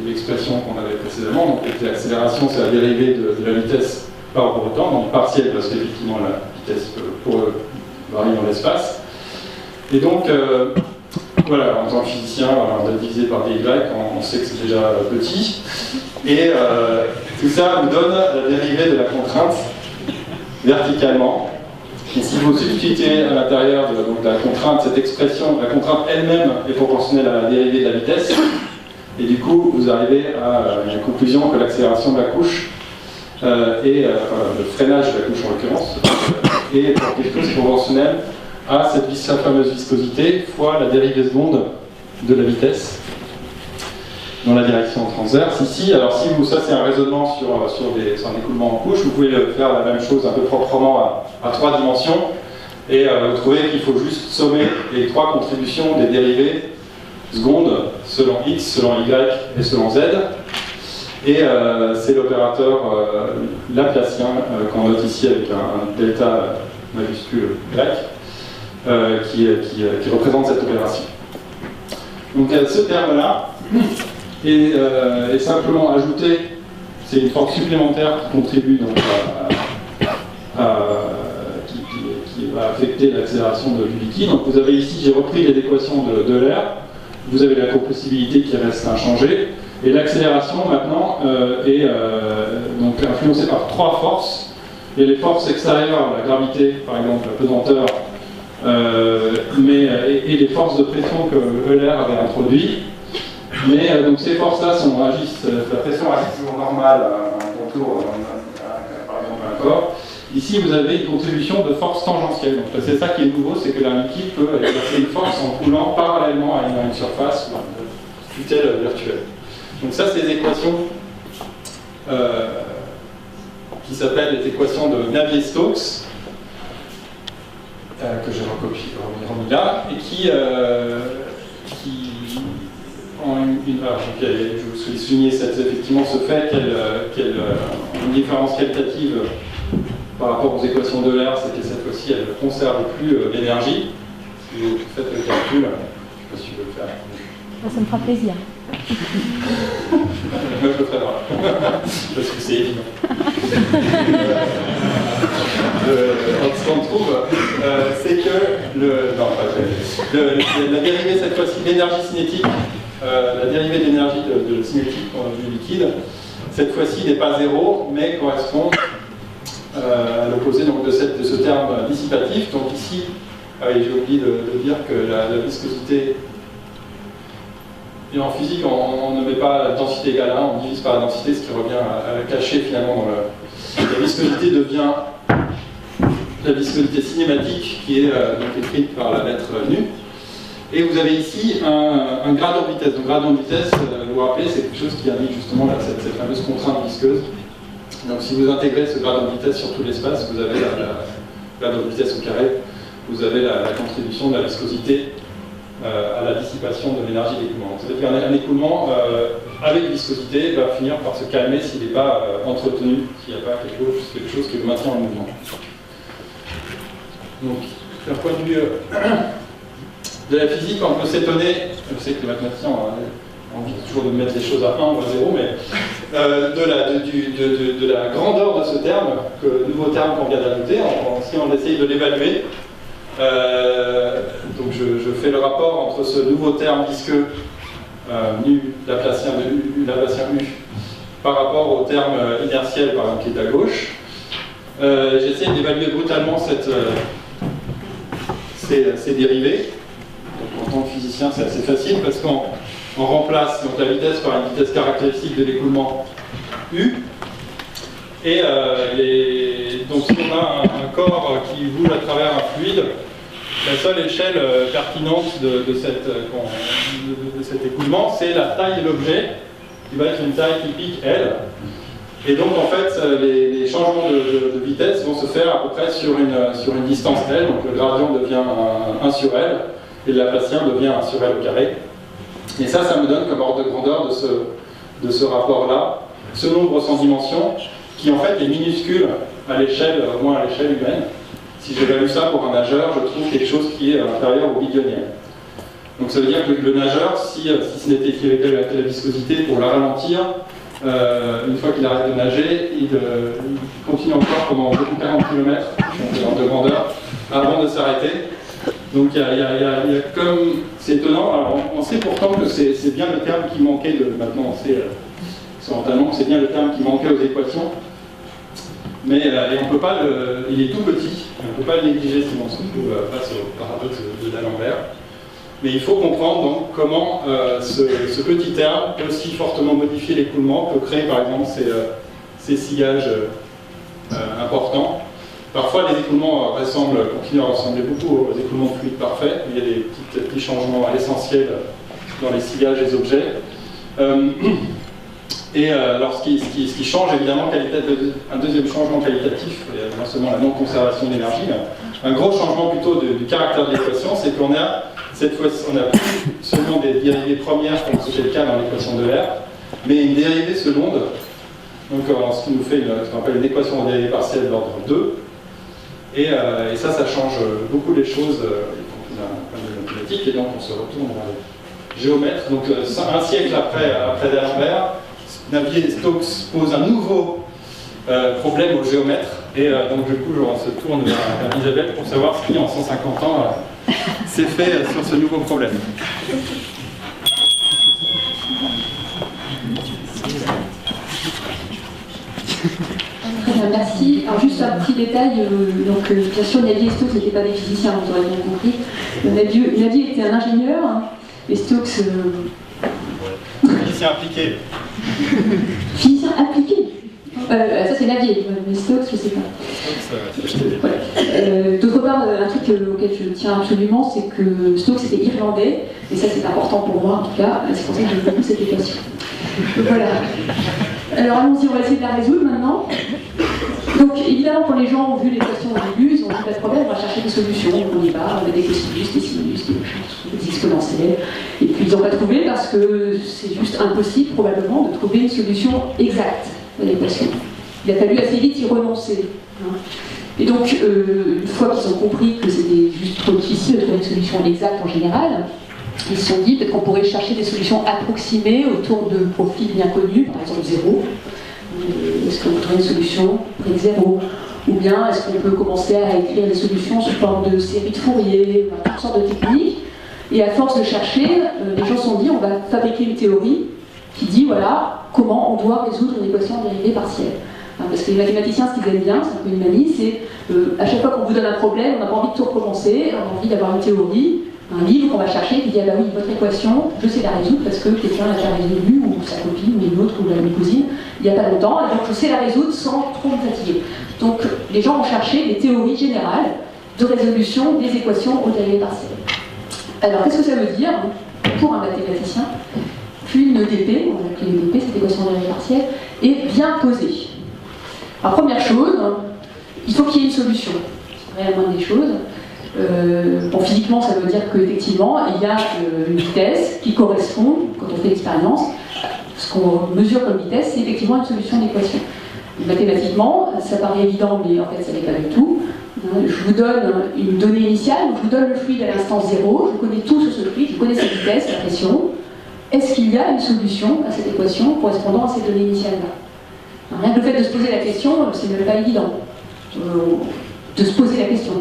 Speaker 5: l'expression qu'on avait précédemment. Donc l'accélération c'est la dérivée de la vitesse par rapport au temps, donc partielle parce qu'effectivement la vitesse varie dans l'espace. Et donc voilà, en tant que physicien, on a divisé par dy, on sait que c'est déjà petit. Et tout ça nous donne la dérivée de la contrainte verticalement. Et si vous substituez à l'intérieur de la contrainte, cette expression, la contrainte elle-même est proportionnelle à la dérivée de la vitesse, et du coup vous arrivez à une conclusion que l'accélération de la couche et le freinage de la couche en l'occurrence est quelque chose proportionnel à cette fameuse viscosité fois la dérivée seconde de la vitesse dans la direction transverse. Ici, alors si ça c'est un raisonnement sur un écoulement en couche, vous pouvez faire la même chose un peu proprement à 3 dimensions, et vous trouvez qu'il faut juste sommer les 3 contributions des dérivées secondes selon x, selon y et selon z. Et c'est l'opérateur laplacien qu'on note ici avec un delta majuscule grec qui représente cette opération. Donc ce terme-là est simplement ajouté, c'est une force supplémentaire qui contribue donc qui va affecter l'accélération du liquide. Donc vous avez ici, j'ai repris les équations de l'air. vous avez la compressibilité qui reste inchangée. Et l'accélération maintenant est donc influencée par 3 forces. Il y a les forces extérieures, la gravité par exemple, la pesanteur, et les forces de pression que Euler avait introduites. Mais donc ces forces-là agissent, la pression agit toujours normale à un contour, par exemple un corps. Ici vous avez une contribution de force tangentielle. Donc c'est ça qui est nouveau, c'est que un liquide peut exercer une force en coulant parallèlement à une surface, une tutelle virtuelle. Donc ça c'est des équations qui s'appellent les équations de Navier-Stokes, que j'ai remis là, et qui ont je vous souligner effectivement ce fait qu'elle une différence qualitative par rapport aux équations d'Euler, c'est que cette fois-ci elle ne conserve plus l'énergie. Si vous faites le calcul, je ne sais pas si tu veux le faire.
Speaker 6: Ça me fera plaisir.
Speaker 5: Moi je le ferai là, parce que c'est évident. Ce qu'on trouve, c'est que la dérivée cette fois-ci de l'énergie cinétique, la dérivée de l'énergie de cinétique du liquide, cette fois-ci n'est pas zéro, mais correspond à l'opposé de ce terme dissipatif. Donc ici, j'ai oublié de dire que la viscosité, et en physique on ne met pas la densité égale 1, on divise par la densité, ce qui revient à cacher finalement dans la viscosité devient la viscosité cinématique qui est donc écrite par la lettre nu. Et vous avez ici un gradient de vitesse. Donc gradient de vitesse, vous vous rappelez, c'est quelque chose qui indique justement cette fameuse contrainte visqueuse. Donc si vous intégrez ce gradient de vitesse sur tout l'espace, vous avez la gradient de vitesse au carré, vous avez la contribution de la viscosité à la dissipation de l'énergie d'écoulement. C'est-à-dire qu'un écoulement avec viscosité va finir par se calmer s'il n'est pas entretenu, s'il n'y a pas quelque chose qui le maintient en mouvement. Donc, d'un point de vue de la physique, on peut s'étonner, je sais que les mathématiciens ont envie toujours de mettre les choses à 1 ou à 0, mais de la grandeur de ce terme, nouveau terme qu'on vient d'ajouter, si on essaye de l'évaluer. Donc je fais le rapport entre ce nouveau terme visqueux, nu, laplacien de U, laplacien U, par rapport au terme inertiel, par exemple, qui est à gauche. J'essaie d'évaluer brutalement ces dérivés. Donc, en tant que physicien, c'est assez facile parce qu'on remplace donc, la vitesse par une vitesse caractéristique de l'écoulement U. Et donc, si on a un corps qui bouge à travers un fluide, la seule échelle pertinente de cet écoulement, c'est la taille de l'objet, qui va être une taille typique L. Et donc, en fait, les changements de vitesse vont se faire à peu près sur une distance L. Donc, le gradient devient 1 sur L, et le laplacien devient 1 sur L au carré. Et ça me donne comme ordre de grandeur de ce rapport-là, ce nombre sans dimension, qui en fait est minuscule à l'échelle, au moins à l'échelle humaine. Si j'évalue ça pour un nageur, je trouve quelque chose qui est inférieur au billionième. Donc ça veut dire que le nageur, si ce n'était qu'il avait la viscosité pour la ralentir, une fois qu'il arrête de nager, il continue encore pendant 40 km de grandeur avant de s'arrêter. Donc il y a comme... C'est étonnant, alors on sait pourtant que c'est bien le terme qui manquait maintenant on sait instantanément que c'est bien le terme qui manquait aux équations. Mais et on peut pas il est tout petit, on ne peut pas le négliger sinon on se trouve face au paradoxe de d'Alembert. Mais il faut comprendre donc comment ce petit terme peut aussi fortement modifier l'écoulement, peut créer par exemple ces sillages importants. Parfois les écoulements continuent à ressembler beaucoup aux écoulements fluides parfaits, il y a des petits changements essentiels dans les sillages des objets. Alors ce qui change évidemment, un deuxième changement qualitatif, non seulement la non-conservation d'énergie, mais un gros changement plutôt du caractère de l'équation, c'est qu'on a cette fois-ci, on n'a plus seulement des dérivées premières comme c'était le cas dans l'équation de R, mais une dérivée seconde, donc ce qui nous fait ce qu'on appelle une équation de dérivée partielle d'ordre 2, et ça change beaucoup les choses d'un point de vue mathématique, et donc on se retourne vers les géomètres. Donc un siècle après d'Alembert, Navier-Stokes pose un nouveau problème aux géomètres, et donc du coup on se tourne vers Isabelle pour savoir ce qui en 150 ans s'est fait sur ce nouveau problème.
Speaker 6: Merci. Alors juste un petit détail, bien sûr Navier et Stokes n'étaient pas des physiciens, vous aurez bien compris. Navier était un ingénieur, et Stokes...
Speaker 4: Physicien appliqué.
Speaker 6: Physicien appliqué. Ça c'est Navier, mais Stokes je ne sais pas. Voilà. D'autre part, un truc auquel je tiens absolument, c'est que Stokes était irlandais, et ça c'est important pour moi en tout cas, c'est pour ça que j'aime beaucoup cette équation. Voilà. Alors allons-y, on va essayer de la résoudre maintenant. Donc évidemment, quand les gens ont vu l'équation au début, ils ont dit pas de problème, on va chercher des solutions, on y va, on a des cosinus, des sinus, des exponentiels. Et puis ils n'ont pas trouvé parce que c'est juste impossible probablement de trouver une solution exacte à l'équation. Il a fallu assez vite y renoncer. Et donc, une fois qu'ils ont compris que c'était juste trop difficile de trouver une solution exacte en général, ils se sont dit peut-être qu'on pourrait chercher des solutions approximées autour de profils bien connus, par exemple 0. Est-ce qu'on peut trouver une solution près de 0 ? Ou bien est-ce qu'on peut commencer à écrire des solutions sous forme de série de Fourier, toutes sortes de techniques. Et à force de chercher, les gens se sont dit on va fabriquer une théorie qui dit voilà comment on doit résoudre une équation en dérivée partielle. Parce que les mathématiciens, ce qu'ils aiment bien, c'est un peu une manie, c'est à chaque fois qu'on vous donne un problème, on n'a pas envie de tout recommencer, on a envie d'avoir une théorie, un livre qu'on va chercher, qui dit ah bah oui, votre équation, je sais la résoudre parce que quelqu'un l'a déjà résolue, ou sa copine, ou une autre, ou la cousine, il n'y a pas longtemps, et donc je sais la résoudre sans trop me fatiguer. Donc les gens vont chercher des théories générales de résolution des équations aux dérivées partielles. Alors qu'est-ce que ça veut dire pour un mathématicien qu'une EDP, on appelle l'EDP, cette équation de dérivée partielle, est bien posée? Alors première chose, il faut qu'il y ait une solution. C'est la moindre des choses. Bon, physiquement, ça veut dire qu'effectivement, il y a une vitesse qui correspond, quand on fait l'expérience, ce qu'on mesure comme vitesse, c'est effectivement une solution d'équation. Mathématiquement, ça paraît évident, mais en fait, ça n'est pas du tout. Je vous donne une donnée initiale, je vous donne le fluide à l'instant 0, je connais tout sur ce fluide, je connais sa vitesse, sa pression. Est-ce qu'il y a une solution à cette équation correspondant à ces données initiales-là? Rien que le fait de se poser la question, c'est même pas évident de se poser la question.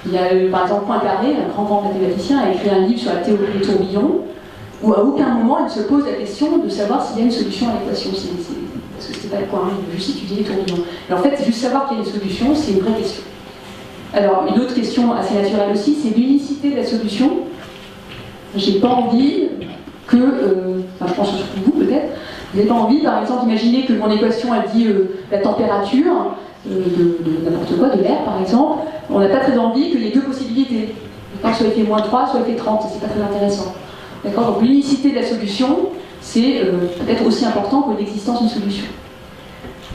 Speaker 6: Il y a par exemple Poincaré, un grand mathématicien, a écrit un livre sur la théorie des tourbillons, où à aucun moment il se pose la question de savoir s'il y a une solution à l'équation. Parce que c'est pas le point, il veut juste étudier les tourbillons. Et en fait, juste savoir qu'il y a une solution, c'est une vraie question. Alors, une autre question assez naturelle aussi, c'est l'unicité de la solution. J'ai pas envie que, enfin je pense surtout vous peut-être, vous n'avez pas envie, par exemple, imaginez que mon équation elle dit la température de n'importe quoi, de l'air par exemple, on n'a pas très envie qu'il y ait deux possibilités. Soit il fait moins 3, soit il fait 30, c'est pas très intéressant. D'accord ? Donc l'unicité de la solution, c'est peut-être aussi important que l'existence d'une solution.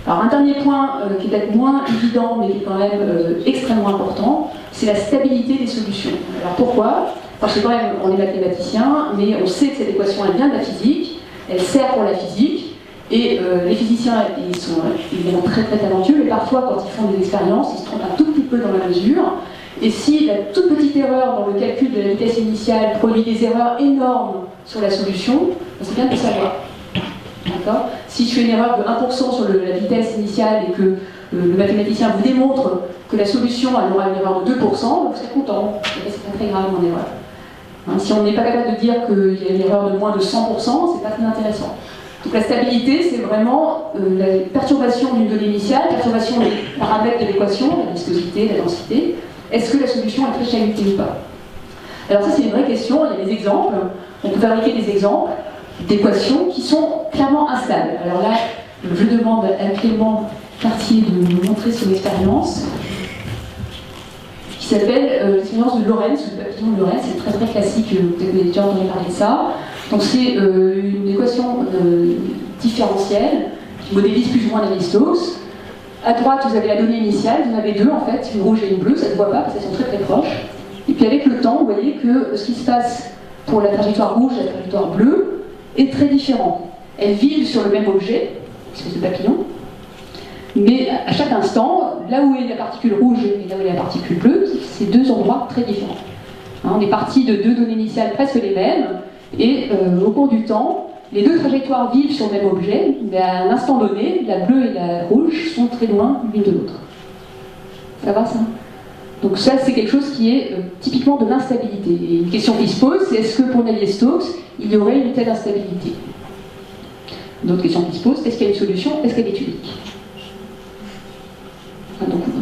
Speaker 6: Alors un dernier point qui est peut-être moins évident, mais qui est quand même extrêmement important, c'est la stabilité des solutions. Alors pourquoi ? Parce que quand même, on est mathématicien, mais on sait que cette équation elle vient de la physique, elle sert pour la physique, et les physiciens, ils sont évidemment très très talentueux, mais parfois quand ils font des expériences, ils se trompent un tout petit peu dans la mesure, et si la toute petite erreur dans le calcul de la vitesse initiale produit des erreurs énormes sur la solution, c'est bien de le savoir. D'accord ? Si je fais une erreur de 1% sur la vitesse initiale et que le mathématicien vous démontre que la solution elle aura une erreur de 2%, vous serez content, c'est pas très grave mon erreur. Si on n'est pas capable de dire qu'il y a une erreur de moins de 100%, c'est pas très intéressant. Donc la stabilité, c'est vraiment la perturbation d'une donnée initiale, perturbation des paramètres de l'équation, la viscosité, la densité. Est-ce que la solution est très chahutée ou pas? Alors ça c'est une vraie question, il y a des exemples, on peut fabriquer des exemples d'équations qui sont clairement instables. Alors là, je demande à Clément Cartier de nous montrer son expérience, qui s'appelle l'expérience de Lorentz, le papillon de Lorentz, c'est très très classique, vous avez déjà entendu parler de ça. Donc c'est une équation différentielle qui modélise plus ou moins Navier-Stokes. À droite, vous avez la donnée initiale, vous en avez deux en fait, une rouge et une bleue, ça ne se voit pas parce qu'elles sont très très proches. Et puis avec le temps, vous voyez que ce qui se passe pour la trajectoire rouge et la trajectoire bleue est très différent. Elles vivent sur le même objet, une espèce de papillon, mais à chaque instant, là où est la particule rouge et là où est la particule bleue, c'est deux endroits très différents. On est parti de deux données initiales presque les mêmes, et au cours du temps, les deux trajectoires vivent sur le même objet, mais à un instant donné, la bleue et la rouge sont très loin l'une de l'autre. Ça va ça? Donc ça, c'est quelque chose qui est typiquement de l'instabilité. Et une question qui se pose, c'est est-ce que pour Navier-Stokes, il y aurait une telle instabilité? Une autre question qui se pose, est-ce qu'il y a une solution? Est-ce qu'elle est unique?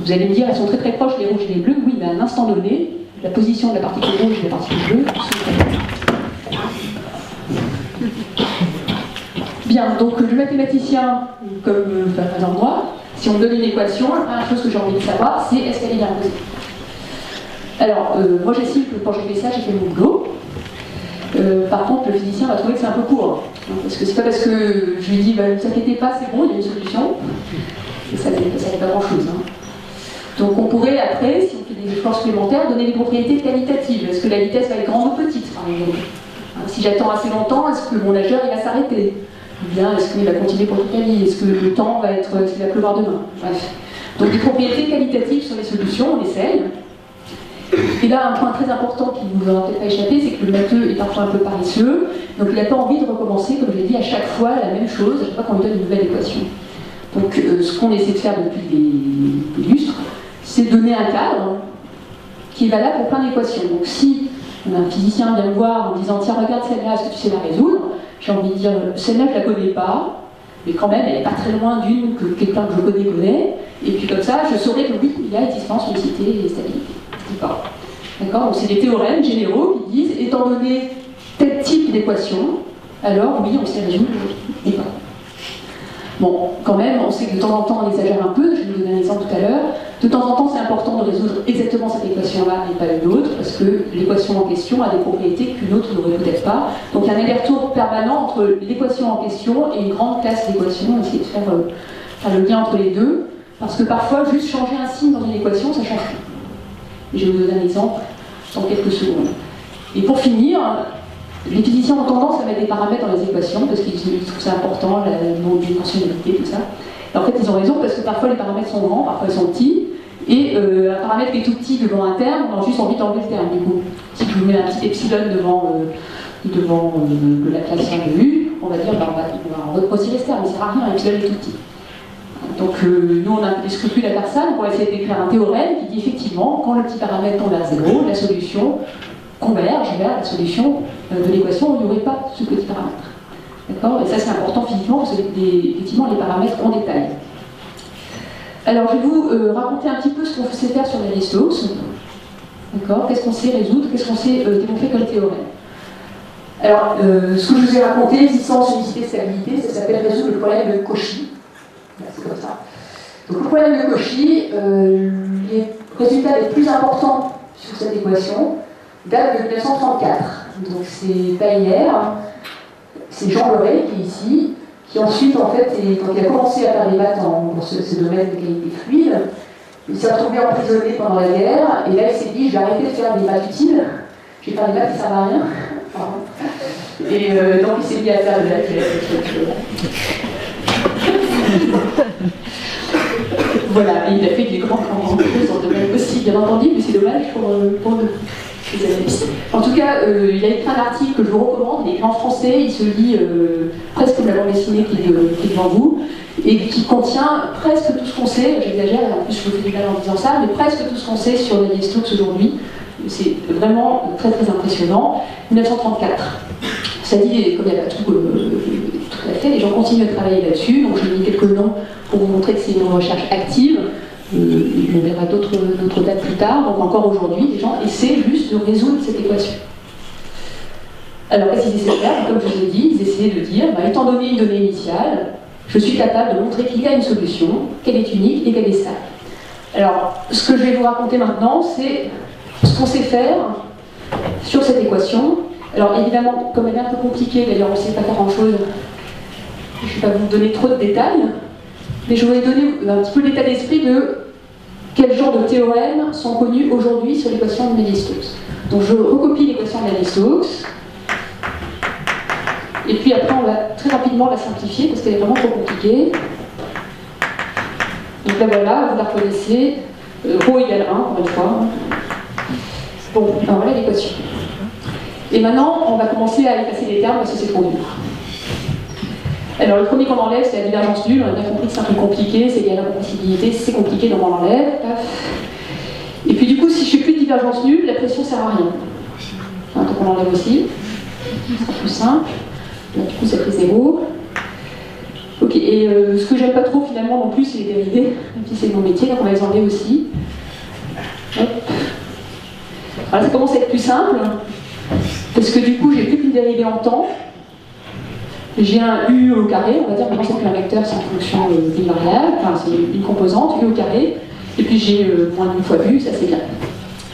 Speaker 6: Vous allez me dire, elles sont très très proches, les rouges et les bleus. Oui, mais à un instant donné, la position de la particule rouge et de la particule bleue sont très proches. Bien, donc le mathématicien, comme par exemple moi, si on me donne une équation, la première chose que j'ai envie de savoir, c'est est-ce qu'elle est bien posée. Alors, moi j'estime que quand j'ai fait ça, j'ai fait mon boulot. Par contre, le physicien va trouver que c'est un peu court. Hein, parce que c'est pas parce que je lui dis, bah, ne vous inquiétez pas, c'est bon, il y a une solution. Et ça n'est pas grand-chose. Hein. Donc on pourrait après, si on fait des efforts supplémentaires, donner des propriétés qualitatives. Est-ce que la vitesse va être grande ou petite, par exemple? Si j'attends assez longtemps, est-ce que mon nageur il va s'arrêter? Ou bien est-ce qu'il va continuer pour toute la vie? Est-ce que le temps va être, est-ce qu'il va pleuvoir demain? Bref. Donc des propriétés qualitatives sur les solutions, on essaye. Et là, un point très important qui ne vous aura peut-être pas échappé, c'est que le matheux est parfois un peu paresseux, donc il n'a pas envie de recommencer, comme je l'ai dit, à chaque fois la même chose, à chaque fois qu'on lui donne une nouvelle équation. Donc ce qu'on essaie de faire depuis des lustres, c'est donner un cadre qui est valable pour plein d'équations. Donc si un physicien vient me voir en me disant, tiens, regarde celle-là, est-ce que tu sais la résoudre? J'ai envie de dire, celle-là, je ne la connais pas, mais quand même, elle n'est pas très loin d'une que quelqu'un que je connais, et puis comme ça, je saurais que oui, il y a existence, unicité et stabilité. D'accord? Donc c'est des théorèmes généraux qui disent, étant donné tel type d'équation, alors oui, on sait résoudre ou pas. Bon, quand même, on sait que de temps en temps, on exagère un peu, je vais vous donner un exemple tout à l'heure. De temps en temps, c'est important de résoudre exactement cette équation-là et pas une autre, parce que l'équation en question a des propriétés qu'une autre n'aurait peut-être pas. Donc il y a un aller-retour permanent entre l'équation en question et une grande classe d'équations, essayer de faire le lien entre les deux, parce que parfois, juste changer un signe dans une équation, ça change tout. Je vais vous donner un exemple dans quelques secondes. Et pour finir, les physiciens ont tendance à mettre des paramètres dans les équations parce qu'ils trouvent ça important, le nombre de dimensionnalité, tout ça. Et en fait, ils ont raison parce que parfois les paramètres sont grands, parfois ils sont petits. Et un paramètre qui est tout petit devant un terme, on a juste envie d'enlever le terme. Du coup, si je vous mets un petit epsilon devant la classe 1 de U, on va dire bah, on va retirer ce terme, mais ça ne sert à rien, l'epsilon est tout petit. Donc nous, on a des scrupules à faire ça, donc on va essayer d'écrire un théorème qui dit effectivement, quand le petit paramètre tombe vers 0, la solution converge vers la solution de l'équation où il n'y aurait pas ce petit paramètre. D'accord? Et ça, c'est important physiquement, parce que effectivement, les paramètres ont des tailles. Alors, je vais vous raconter un petit peu ce qu'on sait faire sur Navier-Stokes. D'accord? Qu'est-ce qu'on sait résoudre? Qu'est-ce qu'on sait démontrer comme théorème? Alors, ce que je vous ai raconté, existence, unicité, stabilité, ça s'appelle résoudre le problème de Cauchy. C'est comme ça. Donc le problème de Cauchy, les résultats les plus importants sur cette équation datent de 1934. Donc c'est pas hier, c'est Jean Leray qui est ici, qui ensuite en fait, quand il a commencé à faire des maths dans ce domaine de qualité fluide, il s'est retrouvé emprisonné pendant la guerre, et là il s'est dit je vais arrêter de faire des maths utiles, je vais faire des maths qui ne servent à rien. Et donc il s'est mis à faire de la voilà, et il a fait des grands choses dans le domaine aussi, bien entendu, mais c'est dommage pour les analystes. En tout cas, il a écrit un article que je vous recommande, il est écrit en français, il se lit presque comme la bande dessinée qui est devant vous, et qui contient presque tout ce qu'on sait, j'exagère, en plus je me fais du mal en disant ça, mais presque tout ce qu'on sait sur Navier-Stokes aujourd'hui. C'est vraiment très très impressionnant. 1934. Ça dit, comme il n'y a pas tout à fait, les gens continuent à travailler là-dessus, donc je vais mis quelques noms pour vous montrer que c'est une recherche active. On verra d'autres dates plus tard, donc encore aujourd'hui, les gens essaient juste de résoudre cette équation. Alors qu'est-ce qu'ils essaient de faire? Comme je vous ai dit, ils essaient de dire, bah, étant donné une donnée initiale, je suis capable de montrer qu'il y a une solution, qu'elle est unique et qu'elle est stable. Alors, ce que je vais vous raconter maintenant, c'est ce qu'on sait faire sur cette équation. Alors évidemment, comme elle est un peu compliquée, d'ailleurs on ne sait pas faire grand-chose, je ne vais pas vous donner trop de détails, mais je voudrais donner un petit peu l'état d'esprit de quel genre de théorèmes sont connus aujourd'hui sur l'équation de Navier-Stokes. Donc je recopie l'équation de Navier-Stokes, et puis après on va très rapidement la simplifier parce qu'elle est vraiment trop compliquée. Donc là voilà, vous la reconnaissez, ρ égale 1, encore une fois. Bon, ben voilà l'équation. Et maintenant, on va commencer à effacer les termes parce que c'est trop dur. Alors, le premier qu'on enlève, c'est la divergence nulle. On a bien compris que c'est un peu compliqué, c'est lié à la compressibilité, c'est compliqué, donc on l'enlève. Et puis, du coup, si je fais plus de divergence nulle, la pression ne sert à rien. Hein, donc, on l'enlève aussi. C'est plus simple. Là, du coup, ça fait 0. Ok, et ce que j'aime pas trop, finalement, finalement non plus, c'est les dérivés, même si c'est mon métier, donc on va les enlever aussi. Hop. Alors ça commence à être plus simple, parce que du coup, j'ai plus qu'une dérivée en temps. J'ai un u au carré, on va dire, maintenant c'est plus un vecteur, c'est en fonction d'une variable, enfin c'est une composante, u au carré, et puis j'ai moins d'une fois u, ça c'est bien.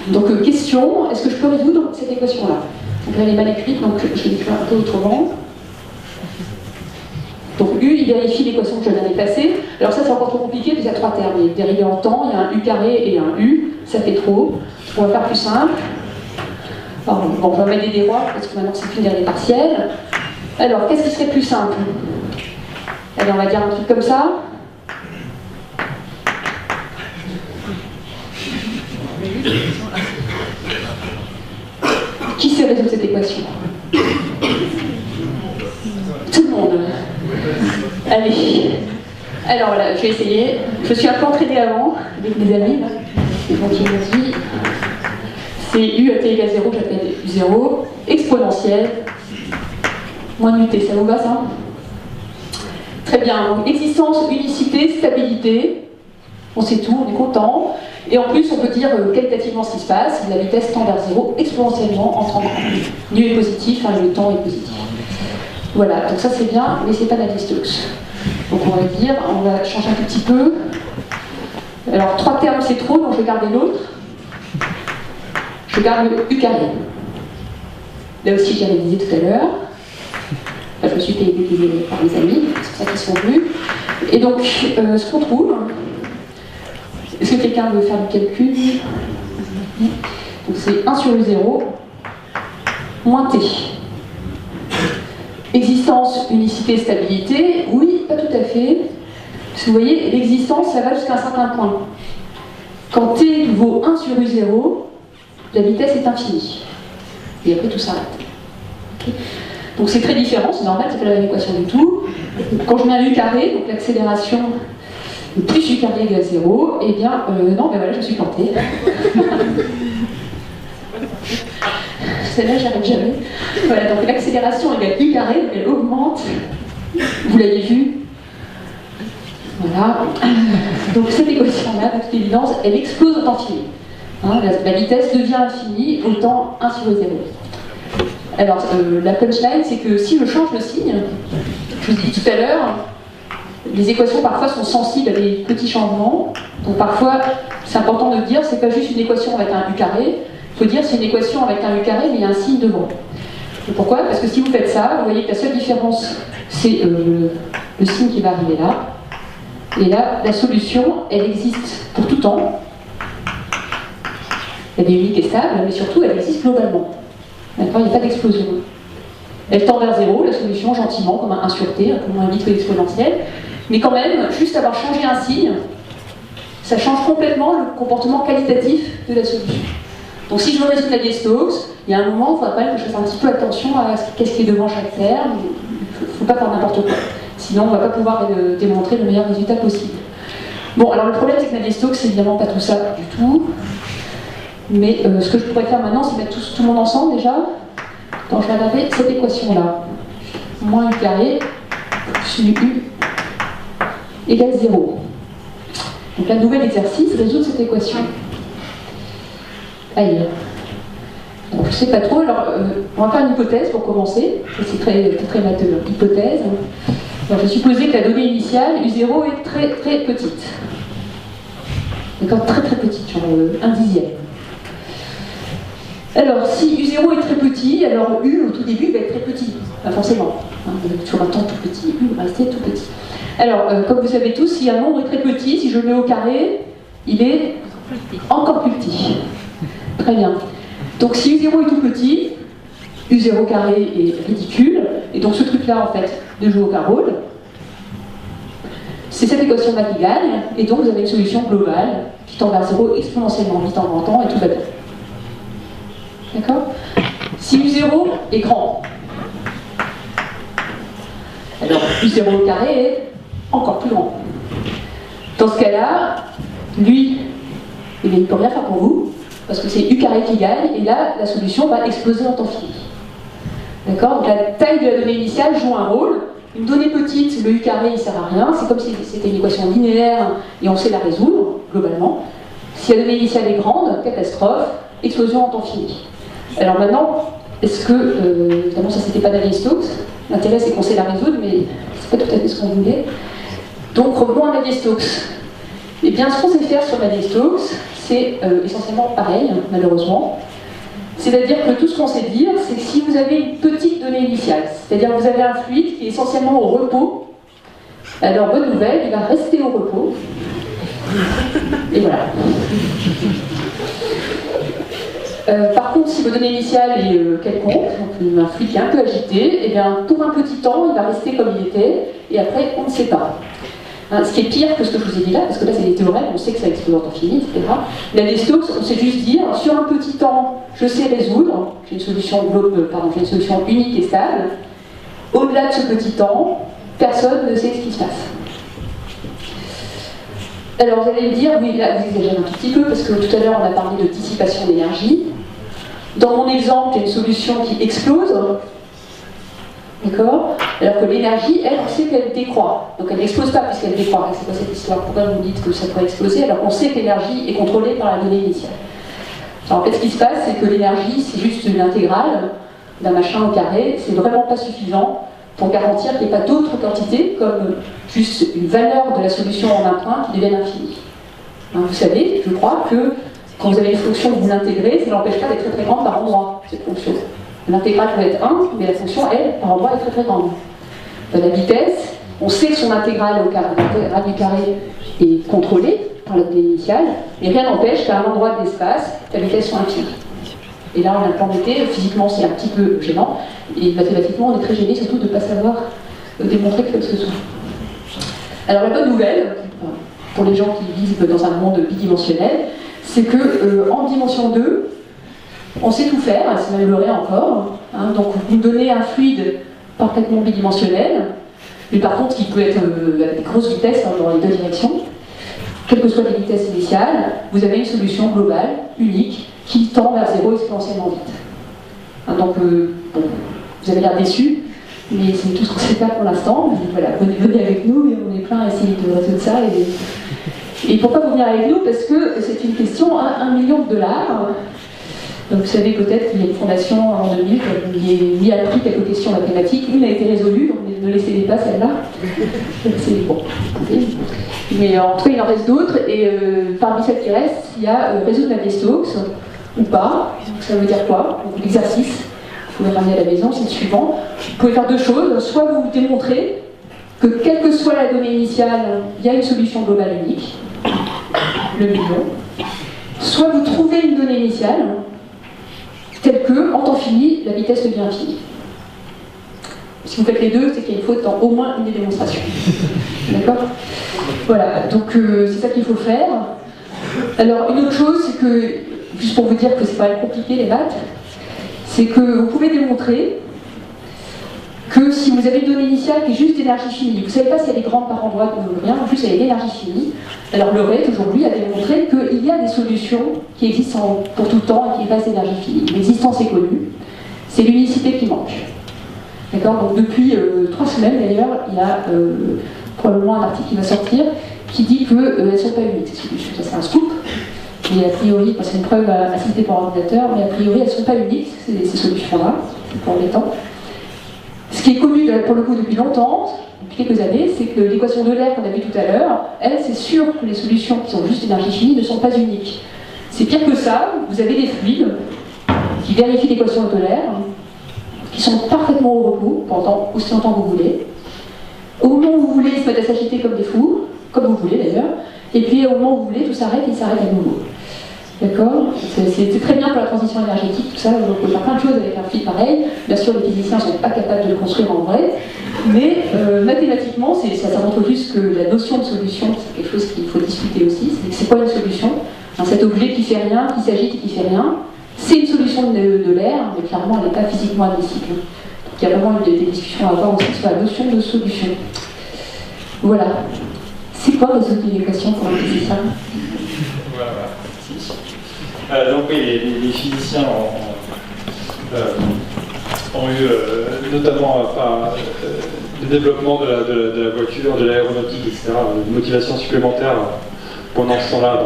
Speaker 6: Donc question, est-ce que je peux résoudre cette équation-là? Donc là elle est mal écrite, donc je vais l'écrire un peu autrement. Donc u, il vérifie l'équation que je viens d'effacer. Alors ça c'est encore trop compliqué, parce qu'il y a 3 termes, il y a une dérivée en temps, il y a un u carré et un u, ça fait trop. On va faire plus simple. Alors, bon, on va mettre des dérois, parce que maintenant c'est plus une dérivée partielle. Alors, qu'est-ce qui serait plus simple? Allez, on va dire un truc comme ça. Qui sait résoudre cette équation? Tout le monde. Allez. Alors voilà, je vais essayer. Je me suis un peu entraînée avant, avec mes amis. Là. Donc, je me dis, c'est u à t égale 0, j'appelle u0, exponentielle. Moins ut, ça vous va ça? Très bien, donc existence, unicité, stabilité, on sait tout, on est content. Et en plus, on peut dire qualitativement ce qui se passe, la vitesse tend vers 0 exponentiellement en 30 ans. Nu est positif, le temps est positif. Voilà, donc ça c'est bien, mais c'est pas Navier-Stokes. Donc on va dire, on va changer un tout petit peu. Alors 3 termes c'est trop, donc je vais garder l'autre. Je garde le u carré. Là aussi j'ai révisé tout à l'heure. Je me suis payé par les amis, c'est pour ça qu'ils sont venus. Et donc, ce qu'on trouve, est-ce que quelqu'un veut faire du calcul? Donc c'est 1 sur u0 moins t. Existence, unicité, stabilité, oui, pas tout à fait. Parce que vous voyez, l'existence, ça va jusqu'à un certain point. Quand t vaut 1 sur u0, la vitesse est infinie. Et après tout s'arrête. Okay. Donc c'est très différent, c'est normal, c'est pas la même équation du tout. Quand je mets un u carré, donc l'accélération plus u carré égale 0, eh bien, non, ben voilà, je me suis plantée. Celle-là, j'arrive jamais. Voilà, donc l'accélération égale u carré, donc elle augmente. Vous l'avez vu. Voilà. Donc cette équation-là, de toute évidence, elle explose au temps fini. Hein, la vitesse devient infinie au temps 1 sur 0. Alors, la punchline, c'est que si je change le signe, je vous ai dit tout à l'heure, les équations parfois sont sensibles à des petits changements. Donc parfois, c'est important de dire, c'est pas juste une équation avec un u carré, il faut dire c'est une équation avec un u carré, mais il y a un signe devant. Et pourquoi? Parce que si vous faites ça, vous voyez que la seule différence, c'est le signe qui va arriver là. Et là, la solution, elle existe pour tout temps. Elle est unique et stable, mais surtout, elle existe globalement. D'accord, il n'y a pas d'explosion. Elle tend vers 0, la solution, gentiment, comme un 1 sur t, un peu moins vite que l'exponentielle. Mais quand même, juste avoir changé un signe, ça change complètement le comportement qualitatif de la solution. Donc si je veux résoudre Navier-Stokes, il y a un moment, il faudra quand même que je fasse un petit peu attention à ce qui est devant chaque terme. Il ne faut pas faire n'importe quoi. Sinon, on ne va pas pouvoir démontrer le meilleur résultat possible. Bon, alors le problème, c'est que Navier-Stokes, c'est évidemment pas tout ça du tout. Mais ce que je pourrais faire maintenant, c'est mettre tout le monde ensemble déjà. Donc je vais regarder cette équation-là. Moins u carré plus u égale 0. Donc là, nouvel exercice, résoudre cette équation. Allez. Donc je ne sais pas trop, alors on va faire une hypothèse pour commencer. C'est très matheux, hypothèse. Alors, je vais supposer que la donnée initiale, u0, est très très petite. D'accord, très très petite, genre 1/10. Alors, si u0 est très petit, alors u au tout début va être très petit, enfin, forcément. Hein, vous avez toujours un temps tout petit, u va rester tout petit. Alors, comme vous savez tous, si un nombre est très petit, si je le mets au carré, il est encore plus petit. Très bien. Donc, si u0 est tout petit, u0 carré est ridicule, et donc ce truc-là, en fait, de jouer au carreau, c'est cette équation-là qui gagne, et donc vous avez une solution globale qui tend vers 0 exponentiellement vite en grand temps, et tout va bien. D'accord? Si u0 est grand, alors u0 au carré est encore plus grand. Dans ce cas-là, lui, il ne peut rien faire pour vous, parce que c'est u carré qui gagne, et là, la solution va exploser en temps fini. D'accord? Donc la taille de la donnée initiale joue un rôle, Une donnée petite, le u carré, il ne sert à rien. C'est comme si c'était une équation linéaire et on sait la résoudre, globalement. Si la donnée initiale est grande, catastrophe, explosion en temps fini. Alors maintenant, est-ce que, évidemment ça c'était pas Navier-Stokes, l'intérêt c'est qu'on sait la résoudre, mais c'est pas tout à fait ce qu'on voulait. Donc revenons à Navier-Stokes. Eh bien ce qu'on sait faire sur Navier-Stokes, c'est essentiellement pareil, malheureusement. C'est-à-dire que tout ce qu'on sait dire, c'est que si vous avez une petite donnée initiale, c'est-à-dire que vous avez un fluide qui est essentiellement au repos, alors bonne nouvelle, il va rester au repos. Et voilà. Par contre, si votre donnée initiale est quelconque, donc un fluide qui est un peu agité, eh bien, pour un petit temps, il va rester comme il était, et après, on ne sait pas. Hein, ce qui est pire que ce que je vous ai dit là, parce que là, c'est des théorèmes, on sait que ça explose en temps fini, etc. Navier-Stokes, on sait juste dire, sur un petit temps, je sais résoudre, j'ai une solution j'ai une solution unique et stable. Au-delà de ce petit temps, personne ne sait ce qui se passe. Alors vous allez me dire, oui, là vous exagérez un tout petit peu, parce que tout à l'heure on a parlé de dissipation d'énergie. Dans mon exemple, j'ai une solution qui explose, d'accord? Alors que l'énergie, elle, on sait qu'elle décroît. Donc elle n'explose pas puisqu'elle décroît. C'est quoi cette histoire? Pourquoi vous me dites que ça pourrait exploser alors qu'on sait que l'énergie est contrôlée par la donnée initiale? Alors en fait, ce qui se passe, c'est que l'énergie, c'est juste une intégrale d'un machin au carré. C'est vraiment pas suffisant pour garantir qu'il n'y ait pas d'autres quantités, comme juste une valeur de la solution en un point qui devienne infinie. Hein, vous savez, je crois, que quand vous avez une fonction que vous l'intégrez, ça n'empêche pas d'être très grande par endroit, cette fonction. L'intégrale peut être 1, mais la fonction, elle, par endroit, est très grande. Dans la vitesse, on sait que son intégrale du carré est contrôlée par la donnée initiale, mais rien n'empêche qu'à un endroit de l'espace, la vitesse soit infinie. Et là, on a le plan d'été, physiquement c'est un petit peu gênant, et mathématiquement on est très gêné surtout de ne pas savoir démontrer quelque chose que ce soit. Alors la bonne nouvelle, pour les gens qui vivent dans un monde bidimensionnel, c'est que en dimension 2, on sait tout faire, c'est amélioré encore. Hein, donc vous donnez un fluide parfaitement bidimensionnel, mais par contre qui peut être avec des grosses vitesses dans les deux directions. Quelles que soient les vitesses initiales, vous avez une solution globale, unique, qui tend vers zéro exponentiellement vite. Hein, donc, bon, vous avez l'air déçus, mais c'est tout ce qu'on sait faire pour l'instant. Voilà, venez avec nous, et on est plein à essayer de résoudre ça. Et pourquoi vous venir avec nous? Parce que c'est une question à $1 million. Donc, vous savez peut-être qu'il y a une fondation en 2000 qui a appris quelques questions mathématiques. Une a été résolue, donc ne laissez pas celle-là. C'est bon, vous pouvez. Mais en tout cas, il en reste d'autres. Et parmi celles qui restent, il y a résoudre Navier-Stokes ou pas. Donc, ça veut dire quoi? L'exercice, vous pouvez ramener à la maison, c'est le suivant. Vous pouvez faire deux choses. Soit vous démontrez que, quelle que soit la donnée initiale, il y a une solution globale unique, le million. Soit vous trouvez une donnée initiale, telle que, en temps fini, la vitesse devient infinie. Si vous faites les deux, c'est qu'il y a une faute dans au moins une des démonstrations. D'accord? Voilà, donc c'est ça qu'il faut faire. Alors, une autre chose, c'est que, juste pour vous dire que c'est pas compliqué les maths, c'est que vous pouvez démontrer que si vous avez une donnée initiale qui est juste d'énergie finie, vous ne savez pas si elle est grande par endroit ou rien, en plus elle est d'énergie finie, alors le RET aujourd'hui a démontré qu'il y a des solutions qui existent pour tout le temps et qui passent d'énergie finie. L'existence est connue, c'est l'unicité qui manque. D'accord? Donc depuis 3 semaines d'ailleurs, il y a probablement un article qui va sortir qui dit qu'elles ne sont pas uniques, ces solutions. Ça c'est un scoop, mais a priori, c'est une preuve assistée par ordinateur, mais a priori elles ne sont pas uniques, ces solutions-là, c'est pour embêtant. Ce qui est connu pour le coup depuis longtemps, depuis quelques années, c'est que l'équation de l'air qu'on a vue tout à l'heure, elle, c'est sûr que les solutions qui sont juste d'énergie finie ne sont pas uniques. C'est pire que ça, vous avez des fluides qui vérifient l'équation de l'air, qui sont parfaitement au repos pendant aussi longtemps que vous voulez. Au moment où vous voulez, ils se mettent à s'agiter comme des fous, comme vous voulez d'ailleurs, et puis au moment où vous voulez, tout s'arrête et ils s'arrêtent à nouveau. D'accord? C'est très bien pour la transition énergétique, tout ça, on peut faire plein de choses avec un fluide pareil. Bien sûr, les physiciens ne sont pas capables de le construire en vrai, mais mathématiquement, ça montre juste que la notion de solution, c'est quelque chose qu'il faut discuter aussi. C'est quoi une solution? Cet objet qui fait rien, qui s'agite et qui fait rien, c'est une solution de l'air, mais clairement, elle n'est pas physiquement admissible. Donc il y a vraiment des discussions à avoir aussi sur la notion de solution. Voilà. C'est quoi résoudre une équation pour un physicien?
Speaker 4: Voilà. Donc oui, les physiciens ont eu notamment
Speaker 5: développement de la voiture, de l'aéronautique, etc., de motivation supplémentaire pendant ce temps-là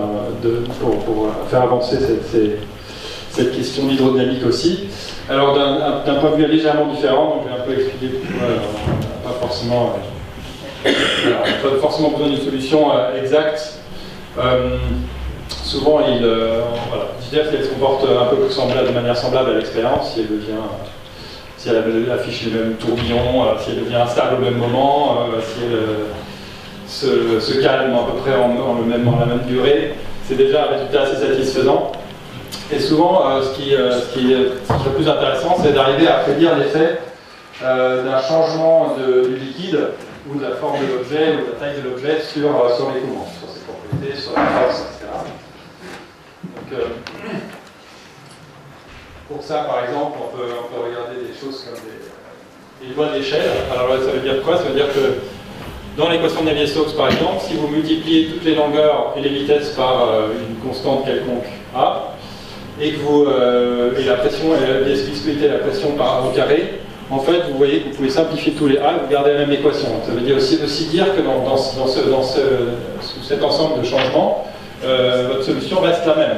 Speaker 5: pour faire avancer cette question d'hydrodynamique aussi. Alors d'un point de vue légèrement différent, donc je vais un peu expliquer pourquoi on n'a pas forcément besoin d'une solution exacte. Souvent, l'IDF elle se comporte un peu de manière semblable à l'expérience, si elle affiche les mêmes tourbillons, si elle devient instable au même moment, si elle se calme à peu près en la même durée, c'est déjà un résultat assez satisfaisant. Et souvent, ce qui est le plus intéressant, c'est d'arriver à prédire l'effet d'un changement du liquide ou de la forme de l'objet ou de la taille de l'objet sur l'écoulement, sur ses propriétés, sur la force, etc. Donc, pour ça, par exemple, on peut regarder des choses comme des lois d'échelle. Alors là, ça veut dire quoi? Ça veut dire que dans l'équation de Navier-Stokes, par exemple, si vous multipliez toutes les longueurs et les vitesses par une constante quelconque A, et que et la pression et la viscosité de la pression par A au carré, en fait, vous voyez que vous pouvez simplifier tous les A et vous gardez la même équation. Ça veut dire aussi dire que dans cet ensemble de changements, votre solution reste la même.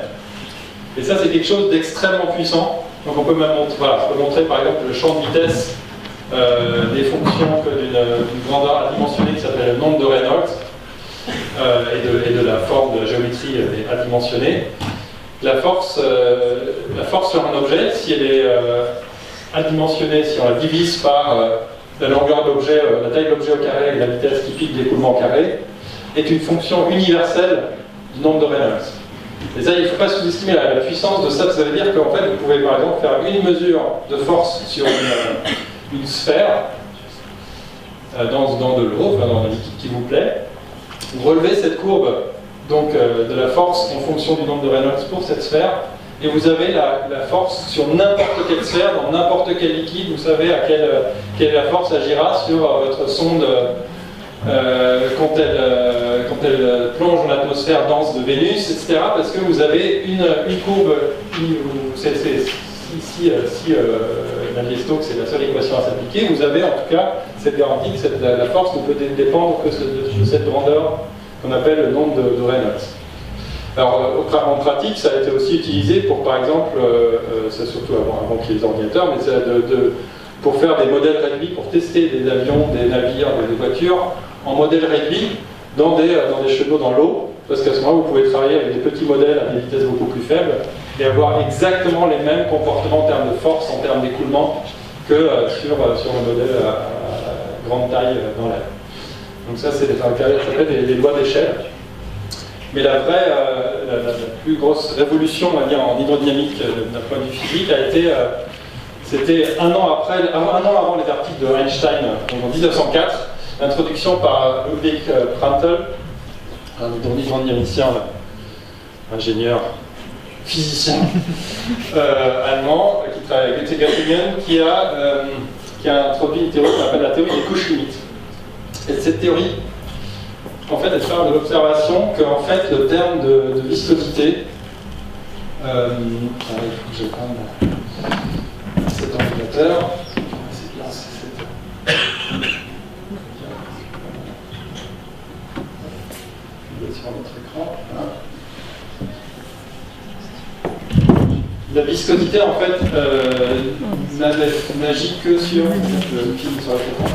Speaker 5: Et ça, c'est quelque chose d'extrêmement puissant. Donc on peut même montrer par exemple le champ de vitesse des fonctions d'une grandeur adimensionnée qui s'appelle le nombre de Reynolds et de la forme de la géométrie adimensionnée. La force sur un objet, si elle est adimensionnée, si on la divise par la longueur de l'objet, la taille de l'objet au carré et la vitesse typique d'écoulement au carré, est une fonction universelle du nombre de Reynolds. Et ça, il ne faut pas sous-estimer la puissance de ça. Ça veut dire qu'en fait, vous pouvez par exemple faire une mesure de force sur une sphère dans de l'eau, dans un liquide qui vous plaît. Vous relevez cette courbe donc, de la force en fonction du nombre de Reynolds pour cette sphère, et vous avez la force sur n'importe quelle sphère, dans n'importe quel liquide. Vous savez à quelle la force agira sur votre sonde quand elle plonge dans l'atmosphère dense de Vénus, etc. Parce que vous avez une courbe, si Navier-Stokes c'est la seule équation à s'appliquer, vous avez en tout cas cette garantie que la force ne peut dépendre que de cette grandeur qu'on appelle le nombre de Reynolds. Alors en pratique, ça a été aussi utilisé pour, par exemple, c'est surtout avant qu'il y ait les ordinateurs, mais pour faire des modèles réduits, pour tester des avions, des navires, des voitures en modèle réduit dans des chenaux dans l'eau, parce qu'à ce moment-là, vous pouvez travailler avec des petits modèles à des vitesses beaucoup plus faibles et avoir exactement les mêmes comportements en termes de force, en termes d'écoulement, que sur le modèle à grande taille dans l'air. Donc ça, ça s'appelle les lois d'échelle. Mais la plus grosse révolution, on va dire, en hydrodynamique d'un point de vue physique a été, c'était un an avant les articles de Einstein, donc en 1904, l'introduction par Ludwig Prandtl, un hydrodynamicien, ingénieur, physicien allemand, qui travaille avec Göttingen, qui a introduit une théorie qu'on appelle la théorie des couches limites. Et cette théorie, en fait, elle part de l'observation que en fait, le terme de viscosité, il faut que je prenne cet ordinateur. Sur notre écran. La viscosité, en fait, n'agit que sur le film sur la fréquence.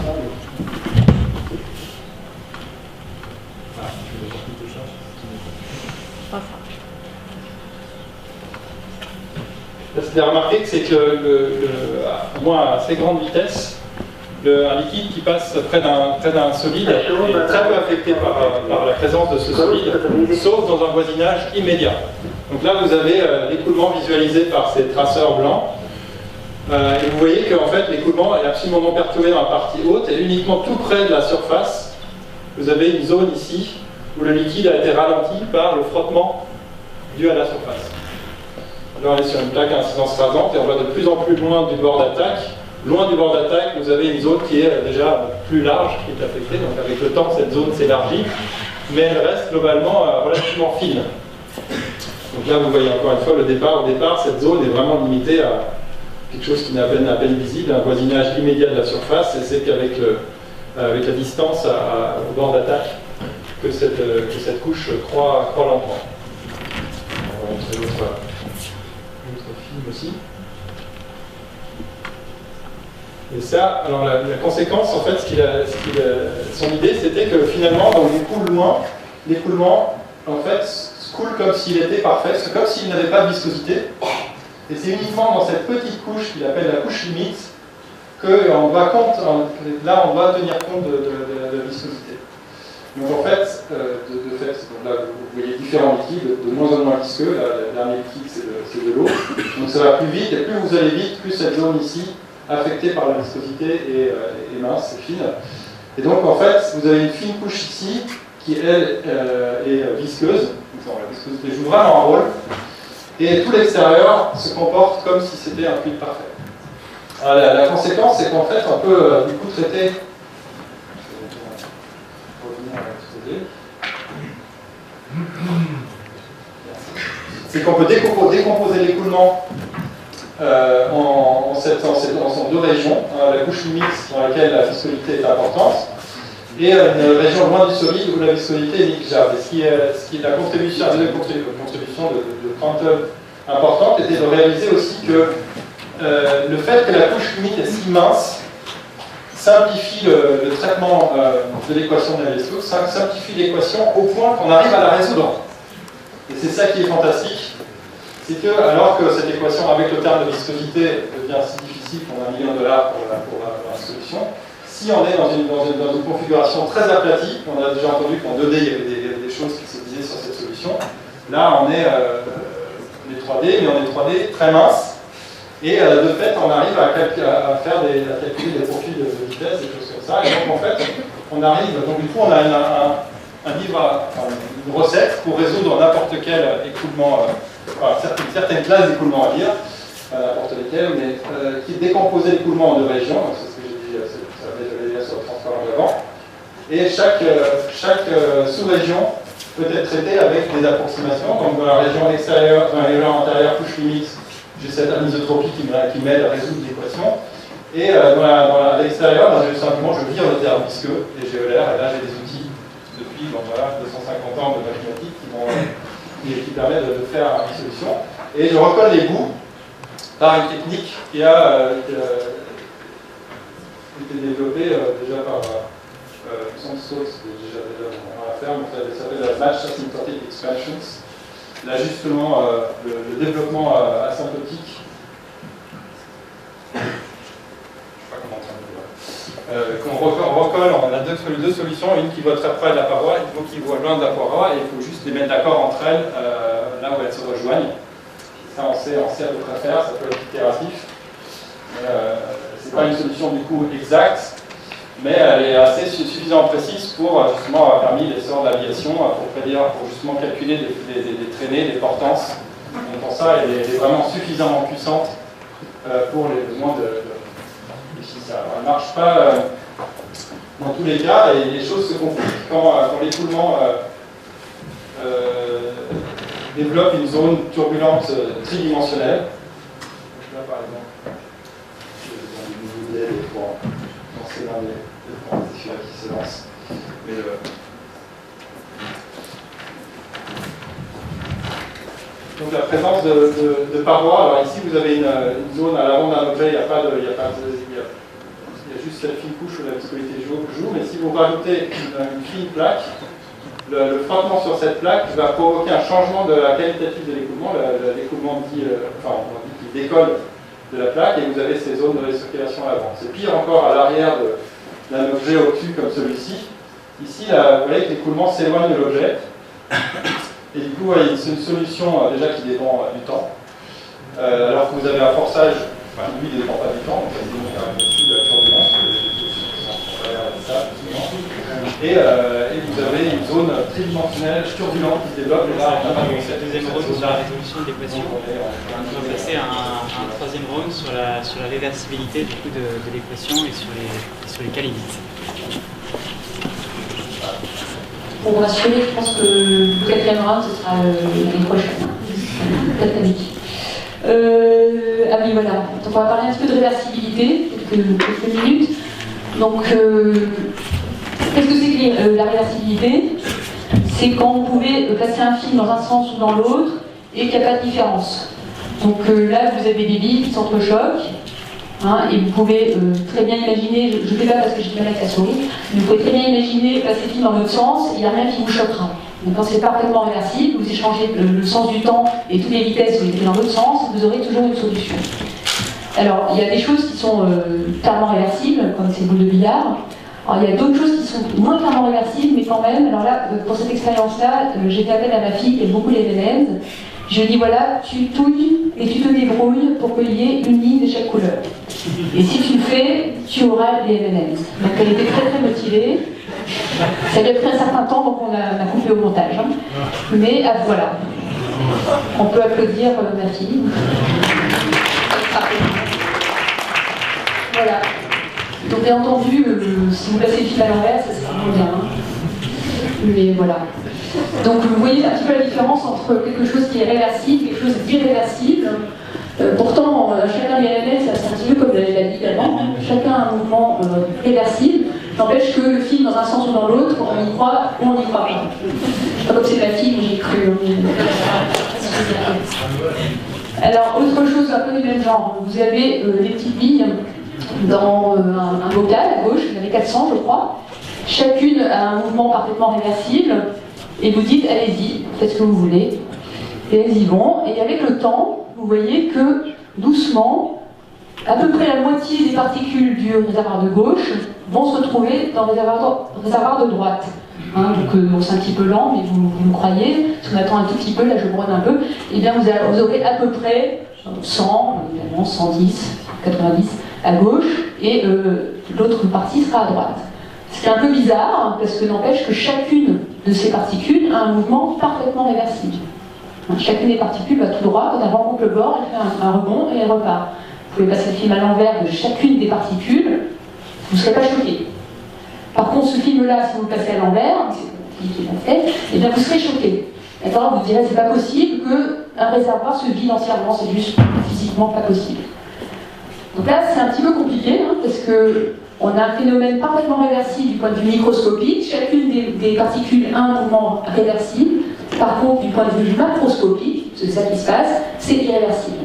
Speaker 5: Ce qu'il a remarqué, c'est que, à moins à assez grande vitesse, un liquide qui passe près d'un solide est très peu affecté par la présence de ce solide, sauf dans un voisinage immédiat. Donc là, vous avez l'écoulement visualisé par ces traceurs blancs. Et vous voyez qu'en fait, l'écoulement est absolument non perturbé dans la partie haute, et uniquement tout près de la surface, vous avez une zone ici où le liquide a été ralenti par le frottement dû à la surface. Là, on est sur une plaque à incidence rasante et on va de plus en plus loin du bord d'attaque. Loin du bord d'attaque, vous avez une zone qui est déjà plus large, qui est affectée. Donc avec le temps, cette zone s'élargit, mais elle reste globalement relativement fine. Donc là, vous voyez encore une fois le départ. Au départ, cette zone est vraiment limitée à quelque chose qui n'est à peine visible, un voisinage immédiat de la surface. Et c'est qu'avec avec la distance au bord d'attaque que cette couche croît lentement. On va montrer l'autre film aussi. Et ça, alors la conséquence, en fait, son idée, c'était que finalement, dans l'écoulement, en fait, coule comme s'il était parfait, c'est comme s'il n'avait pas de viscosité. Et c'est uniquement dans cette petite couche qu'il appelle la couche limite que on doit tenir compte de la viscosité. Donc en fait, donc là vous voyez différents liquides, de moins en moins visqueux. Là, le dernier liquide c'est de l'eau. Donc ça va plus vite, et plus vous allez vite, plus cette zone ici, affectée par la viscosité, est mince, est fine. Et donc en fait, vous avez une fine couche ici qui elle est visqueuse. Donc, la viscosité joue vraiment un rôle. Et tout l'extérieur se comporte comme si c'était un fluide parfait. Alors, la conséquence, c'est qu'en fait, on peut du coup traiter. C'est qu'on peut décomposer l'écoulement en deux régions. La couche limite dans laquelle la viscosité est importante, et une région loin du solide où la viscosité est négligeable. Et ce qui est la contribution de Quantum importante était de réaliser aussi que le fait que la couche limite est si mince simplifie le traitement de l'équation de Navier-Stokes, simplifie l'équation au point qu'on arrive à la résoudre. Et c'est ça qui est fantastique, c'est que alors que cette équation avec le terme de viscosité devient si difficile qu'on a $1 million pour la solution, si on est dans une configuration très aplatie, on a déjà entendu qu'en 2D il y avait des choses qui se disaient sur cette solution, là on est 3D, mais on est 3D très mince, et de fait on arrive à calculer des profils de vitesse, des choses comme ça, et donc en fait on arrive, donc du coup on a une recette pour résoudre n'importe quel écoulement, certaines classes d'écoulement à dire, n'importe lesquelles, mais qui décomposait l'écoulement en deux régions, donc c'est ce que j'ai dit, ça avait déjà sur le transparent d'avant, et chaque sous-région peut être traitée avec des approximations. Donc dans la région extérieure, dans la région intérieure, couche limite, j'ai cette anisotropie qui m'aide à résoudre l'équation. Et à l'extérieur, simplement je vire le terme visqueux et géolaire, et là j'ai des outils depuis 250 ans de mathématiques qui permettent de faire une solution. Et je recolle les bouts par une technique qui a été développée déjà par Stokes, déjà dans la ferme, ça s'appelle la Match Asymptotic Expansions. L'ajustement, le développement asymptotique. Qu'on recolle, on a deux solutions, une qui va très près de la paroi, une qui va loin de la paroi, et il faut juste les mettre d'accord entre elles, là où elles se rejoignent. Ça, on sait à peu près faire, ça peut être itératif. C'est pas une solution du coup exacte, mais elle est assez suffisamment précise pour justement avoir permis l'essor de l'aviation, pour justement calculer des traînées, des portances. Donc pour ça, elle est vraiment suffisamment puissante pour les besoins de ça ne marche pas dans tous les cas, et les choses se compliquent quand l'écoulement développe une zone turbulente tridimensionnelle. Donc là, par exemple, je vais vous donner une idée pour lancer l'un des points qui se lance. Mais donc la présence de parois. Alors ici, vous avez une zone à l'avant d'un objet, il y a juste cette fine couche où la viscosité joue, mais si vous rajoutez une fine plaque, le frottement sur cette plaque va provoquer un changement de la qualitative de l'écoulement. L'écoulement on dit qu'il décolle de la plaque, et vous avez ces zones de recirculation à l'avant. C'est pire encore à l'arrière d'un objet obtus comme celui-ci. Ici, là, vous voyez que l'écoulement s'éloigne de l'objet, et du coup, c'est une solution déjà qui dépend du temps, alors que vous avez un forçage. Lui, il ne dépend pas du temps, donc il y a de la turbulence, et vous avez une zone tridimensionnelle turbulente qui se développe. Et là, on a
Speaker 1: cette deuxième round sur la résolution de l'équation. On va passer à un troisième round sur la réversibilité du coup de l'équation et sur les cas limites.
Speaker 6: Pour vous rassurer, je pense que le quatrième round, ce sera l'année prochaine. Platonique. Ah oui, voilà. Donc on va parler un petit peu de réversibilité, quelques minutes. Donc, qu'est-ce que c'est que la réversibilité? C'est quand vous pouvez placer un film dans un sens ou dans l'autre et qu'il n'y a pas de différence. Donc là, vous avez des billes qui s'entrechoquent, hein, et vous pouvez très bien imaginer, je ne fais pas parce que j'ai du mal avec la souris, mais vous pouvez très bien imaginer passer le film dans l'autre sens, il n'y a rien qui vous choquera. Donc quand c'est parfaitement réversible, vous échangez le sens du temps et toutes les vitesses vous les dans l'autre sens, vous aurez toujours une solution. Alors, il y a des choses qui sont clairement réversibles, comme ces boules de billard. Alors, il y a d'autres choses qui sont moins clairement réversibles, mais quand même, alors là, pour cette expérience-là, j'ai fait appel à ma fille qui aime beaucoup les M&M's. Je lui ai dit, voilà, tu touilles et tu te débrouilles pour qu'il y ait une ligne de chaque couleur. Et si tu le fais, tu auras les M&M's. Donc, elle était très très motivée. Ça lui a pris un certain temps, donc on a coupé au montage. Hein. Mais voilà. On peut applaudir ma fille. Voilà. Donc bien entendu, si vous passez le film à l'envers, ça sera moins bien. Hein. Mais voilà. Donc vous voyez un petit peu la différence entre quelque chose qui est réversible et quelque chose d'irréversible. Pourtant, chacun des M&M's, c'est un petit peu comme l'a dit également, hein. Chacun a un mouvement réversible. N'empêche que le film, dans un sens ou dans l'autre, on y croit ou on n'y croit pas. Pas comme c'est ma fille, mais j'ai cru. Alors, autre chose un peu du même genre, vous avez des petites billes dans un bocal à gauche, vous en avez 400 je crois. Chacune a un mouvement parfaitement réversible, et vous dites allez-y, faites ce que vous voulez, et elles y vont. Et avec le temps, vous voyez que doucement, à peu près la moitié des particules du réservoir de gauche vont se retrouver dans le réservoir de droite. Hein, donc c'est un petit peu lent, mais vous me croyez, si on attend un tout petit peu, là je brode un peu, et bien vous aurez à peu près 100, évidemment 110, 90 à gauche, et l'autre partie sera à droite. Ce qui est un peu bizarre, hein, parce que n'empêche que chacune de ces particules a un mouvement parfaitement réversible. Hein, chacune des particules va tout droit, quand elle rencontre le bord, elle fait un rebond et elle repart. Vous pouvez passer le film à l'envers de chacune des particules, vous ne serez pas choqué. Par contre, ce film-là, si vous le passez à l'envers, c'est qui l'a fait, et bien vous serez choqué. D'accord, vous direz, c'est pas possible qu'un réservoir se vide entièrement, c'est juste physiquement pas possible. Donc là, c'est un petit peu compliqué, hein, parce qu'on a un phénomène parfaitement réversible du point de vue microscopique. Chacune des particules a un mouvement réversible. Par contre, du point de vue macroscopique, c'est ça qui se passe, c'est irréversible.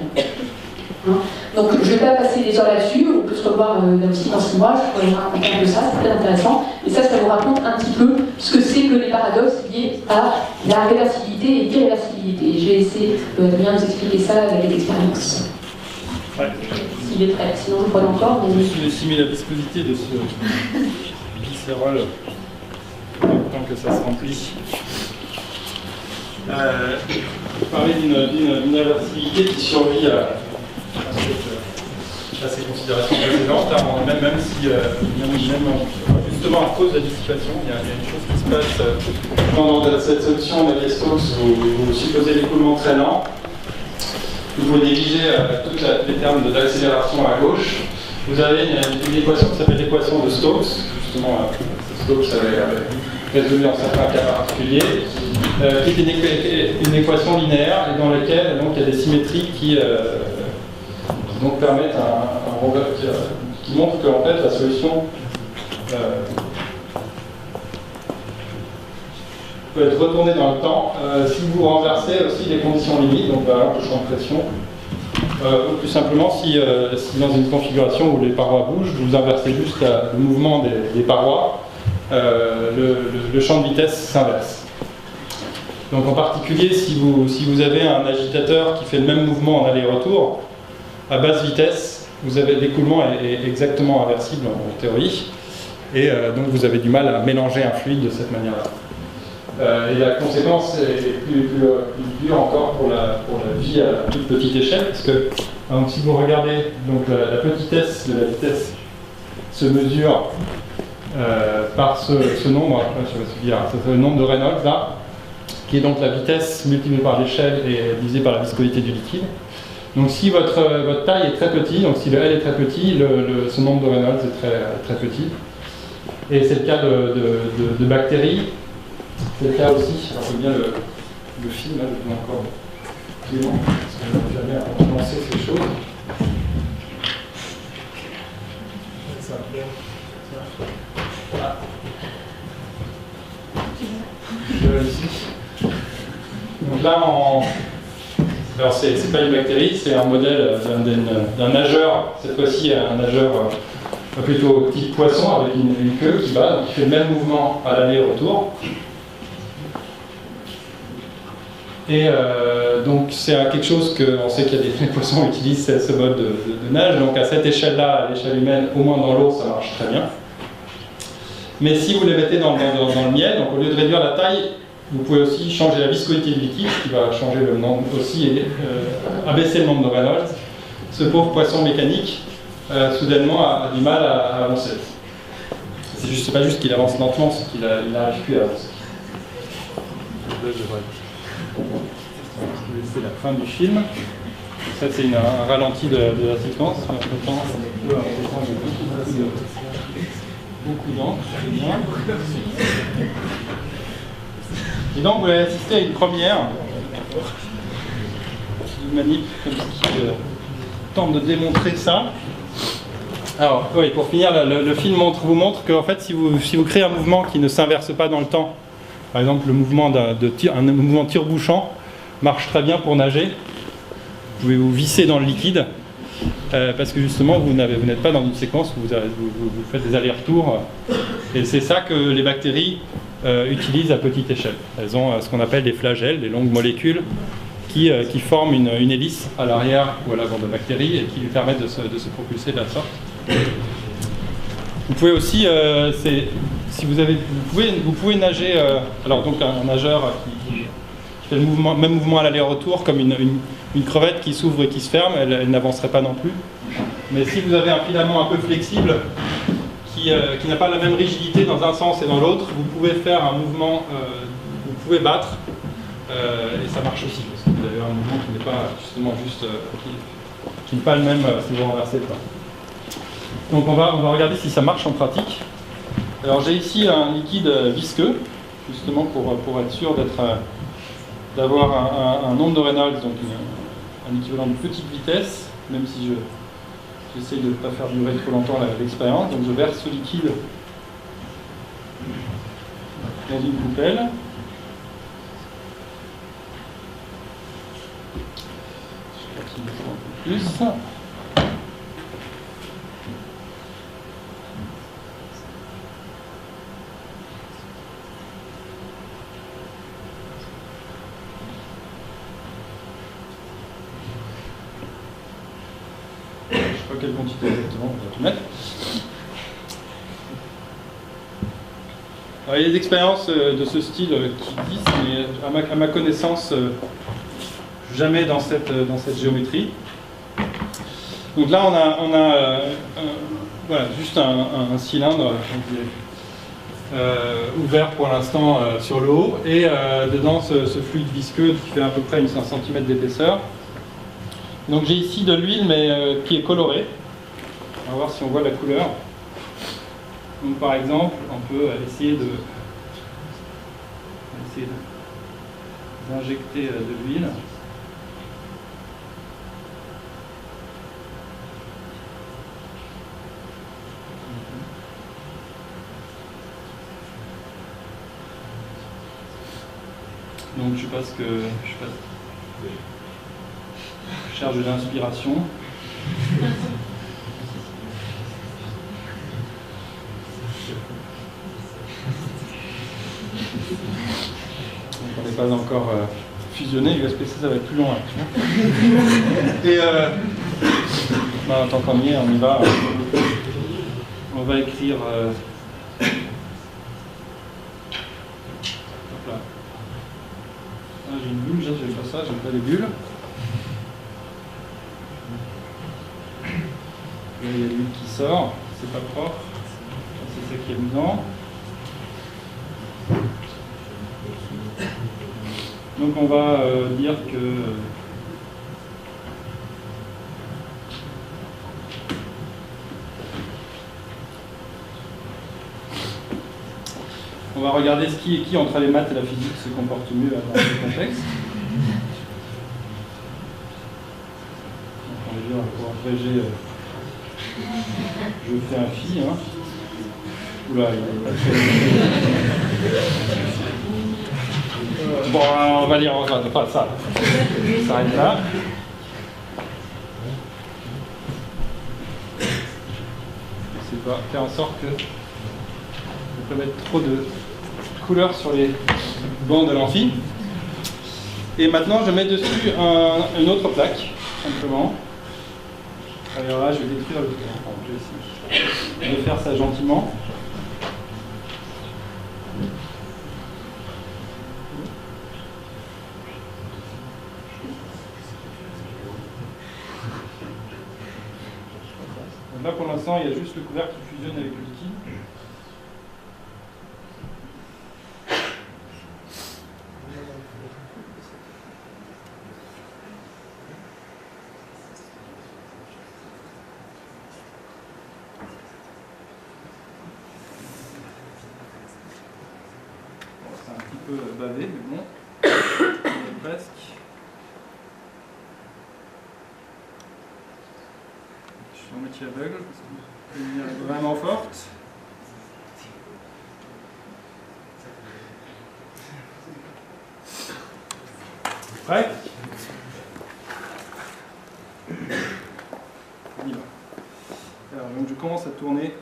Speaker 6: Hein, donc je ne vais pas passer des heures là-dessus, on peut se revoir là aussi dans 6 mois, je pourrais vous raconter un peu ça, c'est très intéressant. Et ça vous raconte un petit peu ce que c'est que les paradoxes liés à la réversibilité et l'irréversibilité. Je vais essayer de bien vous expliquer ça avec l'expérience.
Speaker 4: Ouais.
Speaker 6: S'il est prêt, sinon je crois encore. Mais...
Speaker 4: Je vais estimer la viscosité de ce glycérol tant que ça se remplit. Je parlais d'une réversibilité qui survit à ces considérations précédentes, hein, même si, justement à cause de la dissipation, il y a une chose qui se passe dans cette solution Navier-Stokes, vous supposez l'écoulement très lent, vous négligez tous les termes d'accélération à gauche, vous avez une équation qui s'appelle l'équation de Stokes, justement Stokes avait résolu en certains cas particuliers, qui est une équation linéaire et dans laquelle donc, il y a des symétries qui donc permettent qui montrent qu'en fait la solution peut être retournée dans le temps si vous renversez aussi les conditions limites, donc par exemple le champ de pression, ou plus simplement si dans une configuration où les parois bougent, vous inversez juste le mouvement des parois, le champ de vitesse s'inverse. Donc en particulier si vous avez un agitateur qui fait le même mouvement en aller-retour, à basse vitesse, l'écoulement est exactement inversible en théorie, et donc vous avez du mal à mélanger un fluide de cette manière-là. Et la conséquence est plus dure encore pour la vie à toute petite échelle, parce que donc, si vous regardez donc, la petitesse de la vitesse se mesure par ce nombre, c'est le nombre de Reynolds là, qui est donc la vitesse multipliée par l'échelle et divisée par la viscosité du liquide. Donc si votre taille est très petite, donc si le L est très petit, ce nombre de Reynolds est très petit. Et c'est le cas de bactéries. C'est le cas aussi, alors je bien le film, là, je vais encore Clément, parce qu'on n'a jamais lancé ces choses. Ça, Donc là, alors c'est pas une bactérie, c'est un modèle d'un nageur, cette fois-ci un nageur plutôt type poisson avec une queue qui bat, donc qui fait le même mouvement à l'aller et au retour. Et donc c'est quelque chose qu'on sait qu'il y a des poissons qui utilisent ce mode de nage, donc à cette échelle-là, à l'échelle humaine, au moins dans l'eau, ça marche très bien. Mais si vous les mettez dans le miel, donc au lieu de réduire la taille, vous pouvez aussi changer la viscosité du liquide, ce qui va changer le nombre aussi et abaisser le nombre de Reynolds. Ce pauvre poisson mécanique, soudainement, a du mal à avancer. C'est pas juste qu'il avance lentement, c'est qu'il n'arrive plus à avancer. C'est la fin du film. Ça, c'est un ralenti de la séquence. Beaucoup d'encre, c'est bien. Et donc, vous allez assister à une première manip comme qui tente de démontrer ça. Alors, oui, pour finir, le film vous montre qu'en fait, si vous créez un mouvement qui ne s'inverse pas dans le temps, par exemple, le mouvement un mouvement tire-bouchant marche très bien pour nager. Vous pouvez vous visser dans le liquide parce que justement, vous n'êtes pas dans une séquence où vous faites des allers-retours. Et c'est ça que les bactéries utilisent à petite échelle. Elles ont ce qu'on appelle des flagelles, des longues molécules qui forment une hélice à l'arrière ou à l'avant de la bactérie et qui lui permettent de se propulser de la sorte. Vous pouvez aussi, si vous pouvez nager, alors donc un nageur qui fait le même mouvement à l'aller-retour comme une crevette qui s'ouvre et qui se ferme, elle n'avancerait pas non plus. Mais si vous avez un filament un peu flexible qui n'a pas la même rigidité dans un sens et dans l'autre, vous pouvez faire un mouvement, vous pouvez battre et ça marche aussi parce que vous avez un mouvement qui n'est pas justement juste, qui n'est pas le même si vous renversez le temps. Donc on va regarder si ça marche en pratique. Alors j'ai ici un liquide visqueux, justement pour être sûr d'avoir un nombre de Reynolds, donc un équivalent de petite vitesse, même si j'essaie de ne pas faire durer trop longtemps l'expérience. Donc je verse ce liquide dans une coupelle. Je crois qu'il me faut un peu plus. Quelle quantité exactement on va tout mettre. Alors, il y a des expériences de ce style qui disent, mais à ma connaissance, jamais dans cette géométrie. Donc là, on a voilà, juste un cylindre ouvert pour l'instant sur le haut, et dedans ce fluide visqueux qui fait à peu près 1 cm d'épaisseur. Donc j'ai ici de l'huile, mais qui est colorée. On va voir si on voit la couleur. Donc par exemple, on peut essayer d'injecter de l'huile. Donc je cherche de l'inspiration. On n'est pas encore fusionné, l'USP-C ça va être plus long. Et tant qu'on y est, on y va. On va écrire. Hop là. Ah, j'ai une bulle, j'aime pas ça, j'aime pas les bulles. Là, il y a l'huile qui sort, c'est pas propre, c'est ça qui est amusant. Donc on va dire que on va regarder ce qui entre les maths et la physique se comporte mieux dans ce contexte. Donc on va dire pour abréger, je fais un phi. Hein. Oula, bon, on va lire, pas ça. Ça arrive là. Je sais pas, faire en sorte que je peux mettre trop de couleurs sur les bancs de l'amphi. Et maintenant, je mets dessus une autre plaque, simplement. Alors là, je vais détruire le bouton. Je vais faire ça gentiment. Donc là, pour l'instant, il y a juste le couvercle qui fusionne avec le liquide. Bavé, mais bon, presque. Je suis en moitié aveugle parce que la lumière est vraiment forte. Prêt? On y va. Alors, donc je commence à tourner.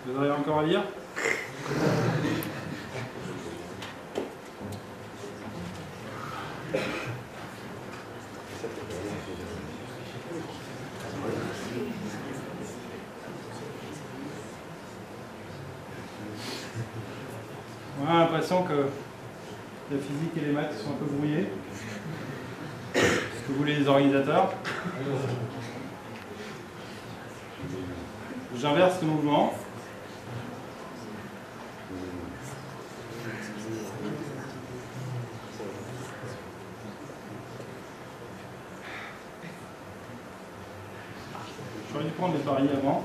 Speaker 4: Vous avez encore à lire? On a l'impression que la physique et les maths sont un peu brouillés. Ce que voulaient les organisateurs. J'inverse le mouvement. J'aurais dû prendre les paris avant.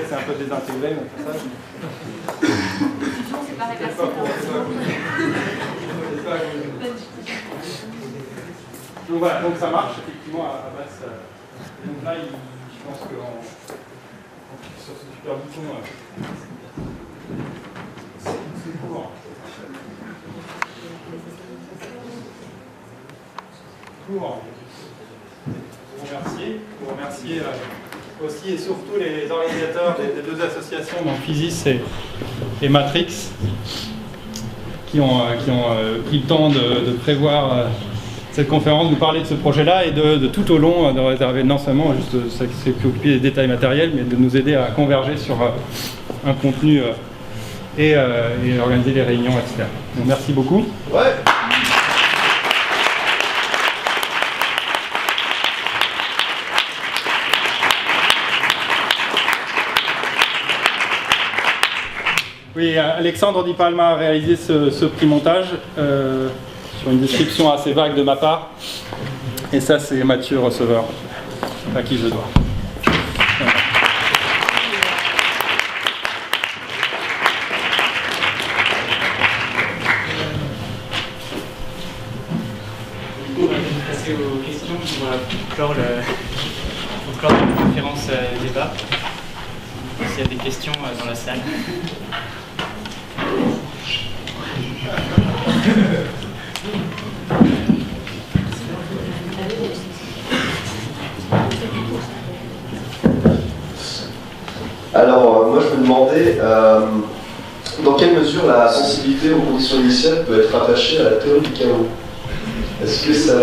Speaker 4: C'est un peu désintégré, mon passage.
Speaker 3: C'est pas réglé.
Speaker 4: Donc voilà, donc ça marche effectivement à basse. Donc là, je pense qu'on clique sur ce super bouton. C'est court. Pour vous remercier aussi et surtout les organisateurs des deux associations, donc Physis et Matrix, qui ont pris le temps de prévoir cette conférence, nous parler de ce projet-là et de tout au long de réserver non seulement juste s'occuper des détails matériels, mais de nous aider à converger sur un contenu et organiser les réunions, etc. Donc merci beaucoup.
Speaker 7: Ouais.
Speaker 4: Oui, Alexandre Di Palma a réalisé ce petit montage sur une description assez vague de ma part. Et ça, c'est Mathieu, receveur, à qui je dois.
Speaker 1: Du coup, on va passer aux questions pour clore la conférence débat. S'il y a des questions dans la salle.
Speaker 7: Alors, moi je me demandais dans quelle mesure la sensibilité aux conditions initiales peut être attachée à la théorie du chaos. Est-ce que ça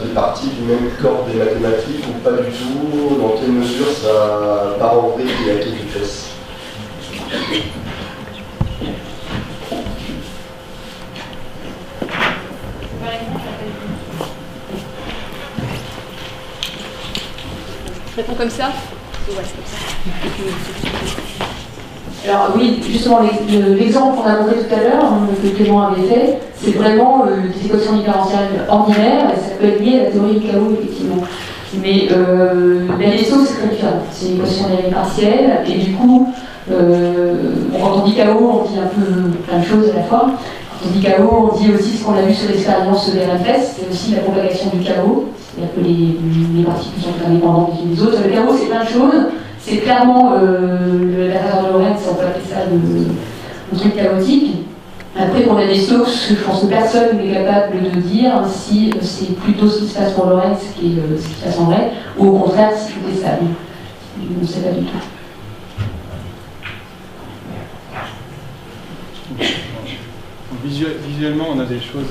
Speaker 7: fait partie du même corps des mathématiques ou pas du tout? Dans quelle mesure ça part en vrille et à quelle vitesse?
Speaker 3: Je réponds comme ça? Ouais, c'est comme ça.
Speaker 6: Alors oui, justement, l'exemple qu'on a montré tout à l'heure, que Clément avait fait, c'est vraiment des équations différentielles ordinaires, et ça peut être lié à la théorie du chaos, effectivement. Mais la Stokes, c'est très différent. C'est une équation dynamique partielle, et du coup, quand on dit chaos, on dit un peu plein de choses à la fois. Quand on dit chaos, on dit aussi ce qu'on a vu sur l'expérience de RFS, c'est aussi la propagation du chaos, c'est-à-dire que les particules sont indépendantes les unes des autres. Le chaos, c'est plein de choses. C'est clairement la faveur de Lorentz, on peut appeler ça un truc chaotique. Après, pour la Stokes, je pense que personne n'est capable de dire si c'est plutôt ce qui se passe pour Lorentz qui est ce qui se passe en vrai, ou au contraire si tout est stable. Je ne sais pas du tout.
Speaker 4: Visuellement, on a des choses.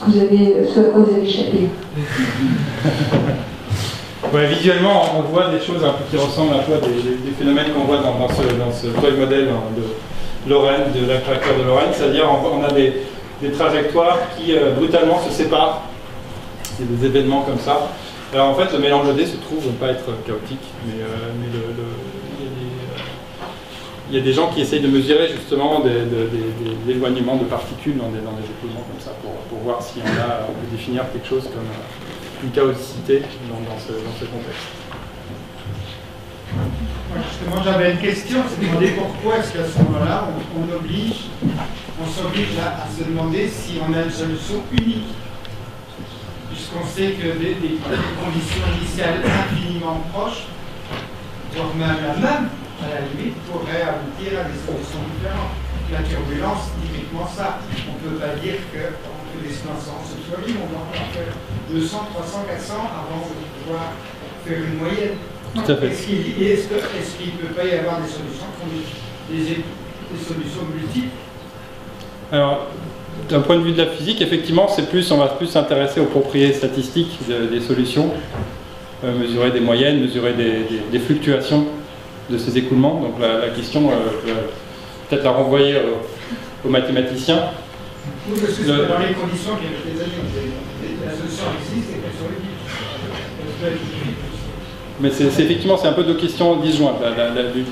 Speaker 6: Ce à quoi vous avez échappé.
Speaker 4: Ouais, visuellement, on voit des choses un peu qui ressemblent un peu à des phénomènes qu'on voit dans ce toy modèle de Lorentz, de la trajectoire de Lorentz, c'est-à-dire on a des trajectoires qui brutalement se séparent. C'est des événements comme ça. Alors en fait, le mélange D se trouve pas être chaotique, mais il y a des gens qui essayent de mesurer justement l'éloignement de particules dans des écoulements comme ça pour voir si on peut définir quelque chose comme une chaoticité dans ce contexte.
Speaker 8: Justement, j'avais une question, c'est de demander pourquoi est-ce qu'à ce moment-là, on s'oblige à se demander si on a une solution unique. Puisqu'on sait que des conditions initiales infiniment proches, voire même la même, à la limite, pourraient aboutir à des solutions différentes. La turbulence, typiquement ça. On ne peut pas dire que les sens se soit libre, on doit en faire 200, 300, 400 avant de pouvoir faire une moyenne.
Speaker 4: Tout à fait.
Speaker 8: Est-ce qu'il ne peut pas y avoir des solutions qui sont des solutions multiples?
Speaker 4: Alors, d'un point de vue de la physique, effectivement, on va plus s'intéresser aux propriétés statistiques des solutions, mesurer des moyennes, mesurer des fluctuations de ces écoulements. Donc la question, peut-être la renvoyer aux mathématiciens.
Speaker 8: Oui, parce que c'est dans les conditions qu'il y a des années, la solution existe et qu'elle soit libre.
Speaker 4: Mais effectivement, c'est un peu deux questions disjointes.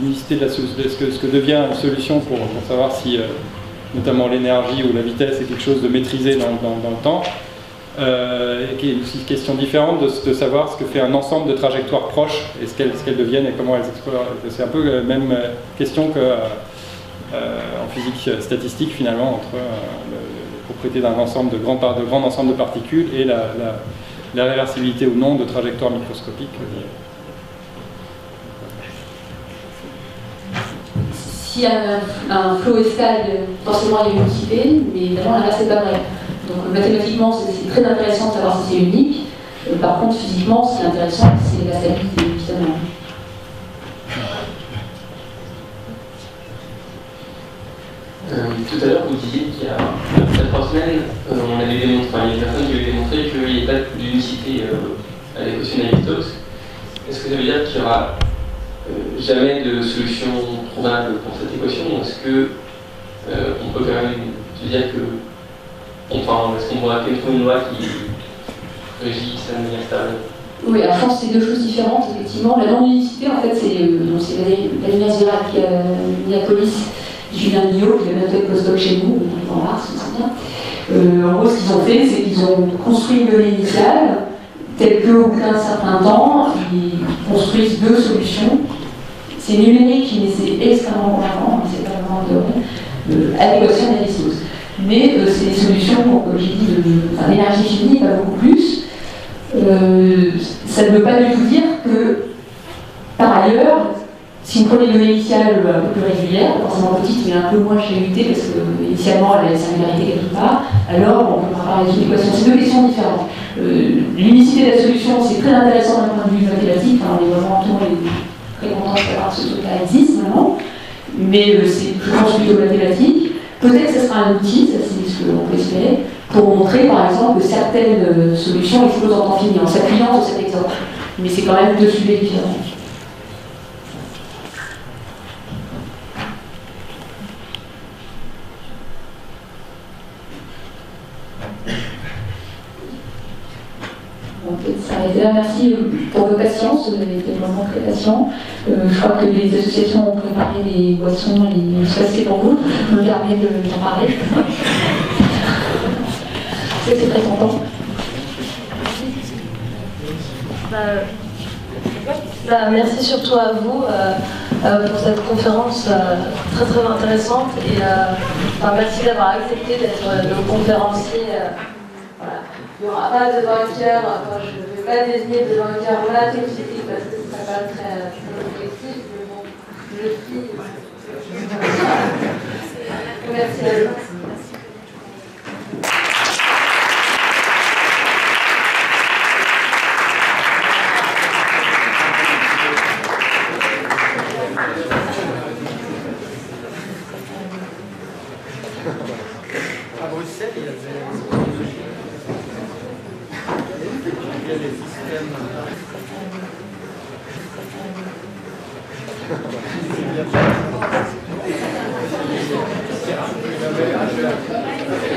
Speaker 4: L'unicité de ce que devient une solution pour savoir si, notamment l'énergie ou la vitesse, est quelque chose de maîtrisé dans le temps. Et qui est aussi une question différente de savoir ce que fait un ensemble de trajectoires proches et ce qu'elles deviennent et comment elles explorent. C'est un peu la même question qu'en physique statistique finalement entre la propriété d'un ensemble de grands ensembles de particules et la réversibilité ou non de trajectoires microscopiques.
Speaker 6: Si un flot est stable, forcément il y a une unicité, mais évidemment l'inverse c'est pas vrai. Donc mathématiquement c'est très intéressant de savoir si c'est unique. Par contre physiquement ce qui est intéressant c'est la stabilité évidemment.
Speaker 9: Tout à l'heure vous disiez qu'il y a 3 semaines on avait démontré, il y a une personne qui avait démontré qu'il n'y avait pas d'unicité à l'équation Navier-Stokes. Est-ce que ça veut dire qu'il n'y aura jamais de solution trouvable pour cette équation? Est-ce que on peut quand même se dire que est-ce qu'on pourra trouver une loi qui régit ça de manière stable?
Speaker 6: Oui, alors je pense que c'est deux choses différentes, effectivement. La non-unicité, en fait, c'est Vladimir Zirac, Niacolis, Julien Millot, qui a même fait postdoc chez nous, en mars, on sait bien. En gros, ce qu'ils ont fait, c'est qu'ils ont construit une donnée initiale, telle qu'au bout d'un certain temps, ils construisent deux solutions. C'est numérique, mais c'est extrêmement convaincant, c'est pas vraiment théorie, à l'équation Navier-Stokes. Mais c'est des solutions, comme j'ai dit, d'énergie finie, pas beaucoup plus. Ça ne veut pas du tout dire que, par ailleurs, si vous prenez une donnée initiale un peu plus régulière, forcément petite, mais un peu moins chahutée, parce qu'initialement elle a une singularité quelque part, alors on peut parler d'une équation. C'est deux questions différentes. L'unicité de la solution, c'est très intéressant d'un point de vue mathématique, on est vraiment très content de savoir que ce truc-là existe maintenant, mais c'est je pense plutôt mathématique. Peut-être que ce sera un outil, ça c'est ce qu'on peut espérer, pour montrer par exemple que certaines solutions explosent en temps fini, en s'appuyant sur cet exemple. Mais c'est quand même deux sujets différents. On peut s'arrêter là. Merci pour vos patience, vous avez été vraiment très patients. Je crois que les associations ont préparé les boissons et c'est pour vous. Je me permets d'en parler. C'est très content.
Speaker 10: Merci surtout à vous pour cette conférence très très intéressante et merci d'avoir accepté d'être nos conférenciers. Voilà. Il n'y aura pas de vainqueur, je ne vais pas désigner de vainqueur mathématique parce que ça va très objectif, mais bon, je suis. Merci à vous.
Speaker 8: À Bruxelles, il y a des systèmes. Il y avait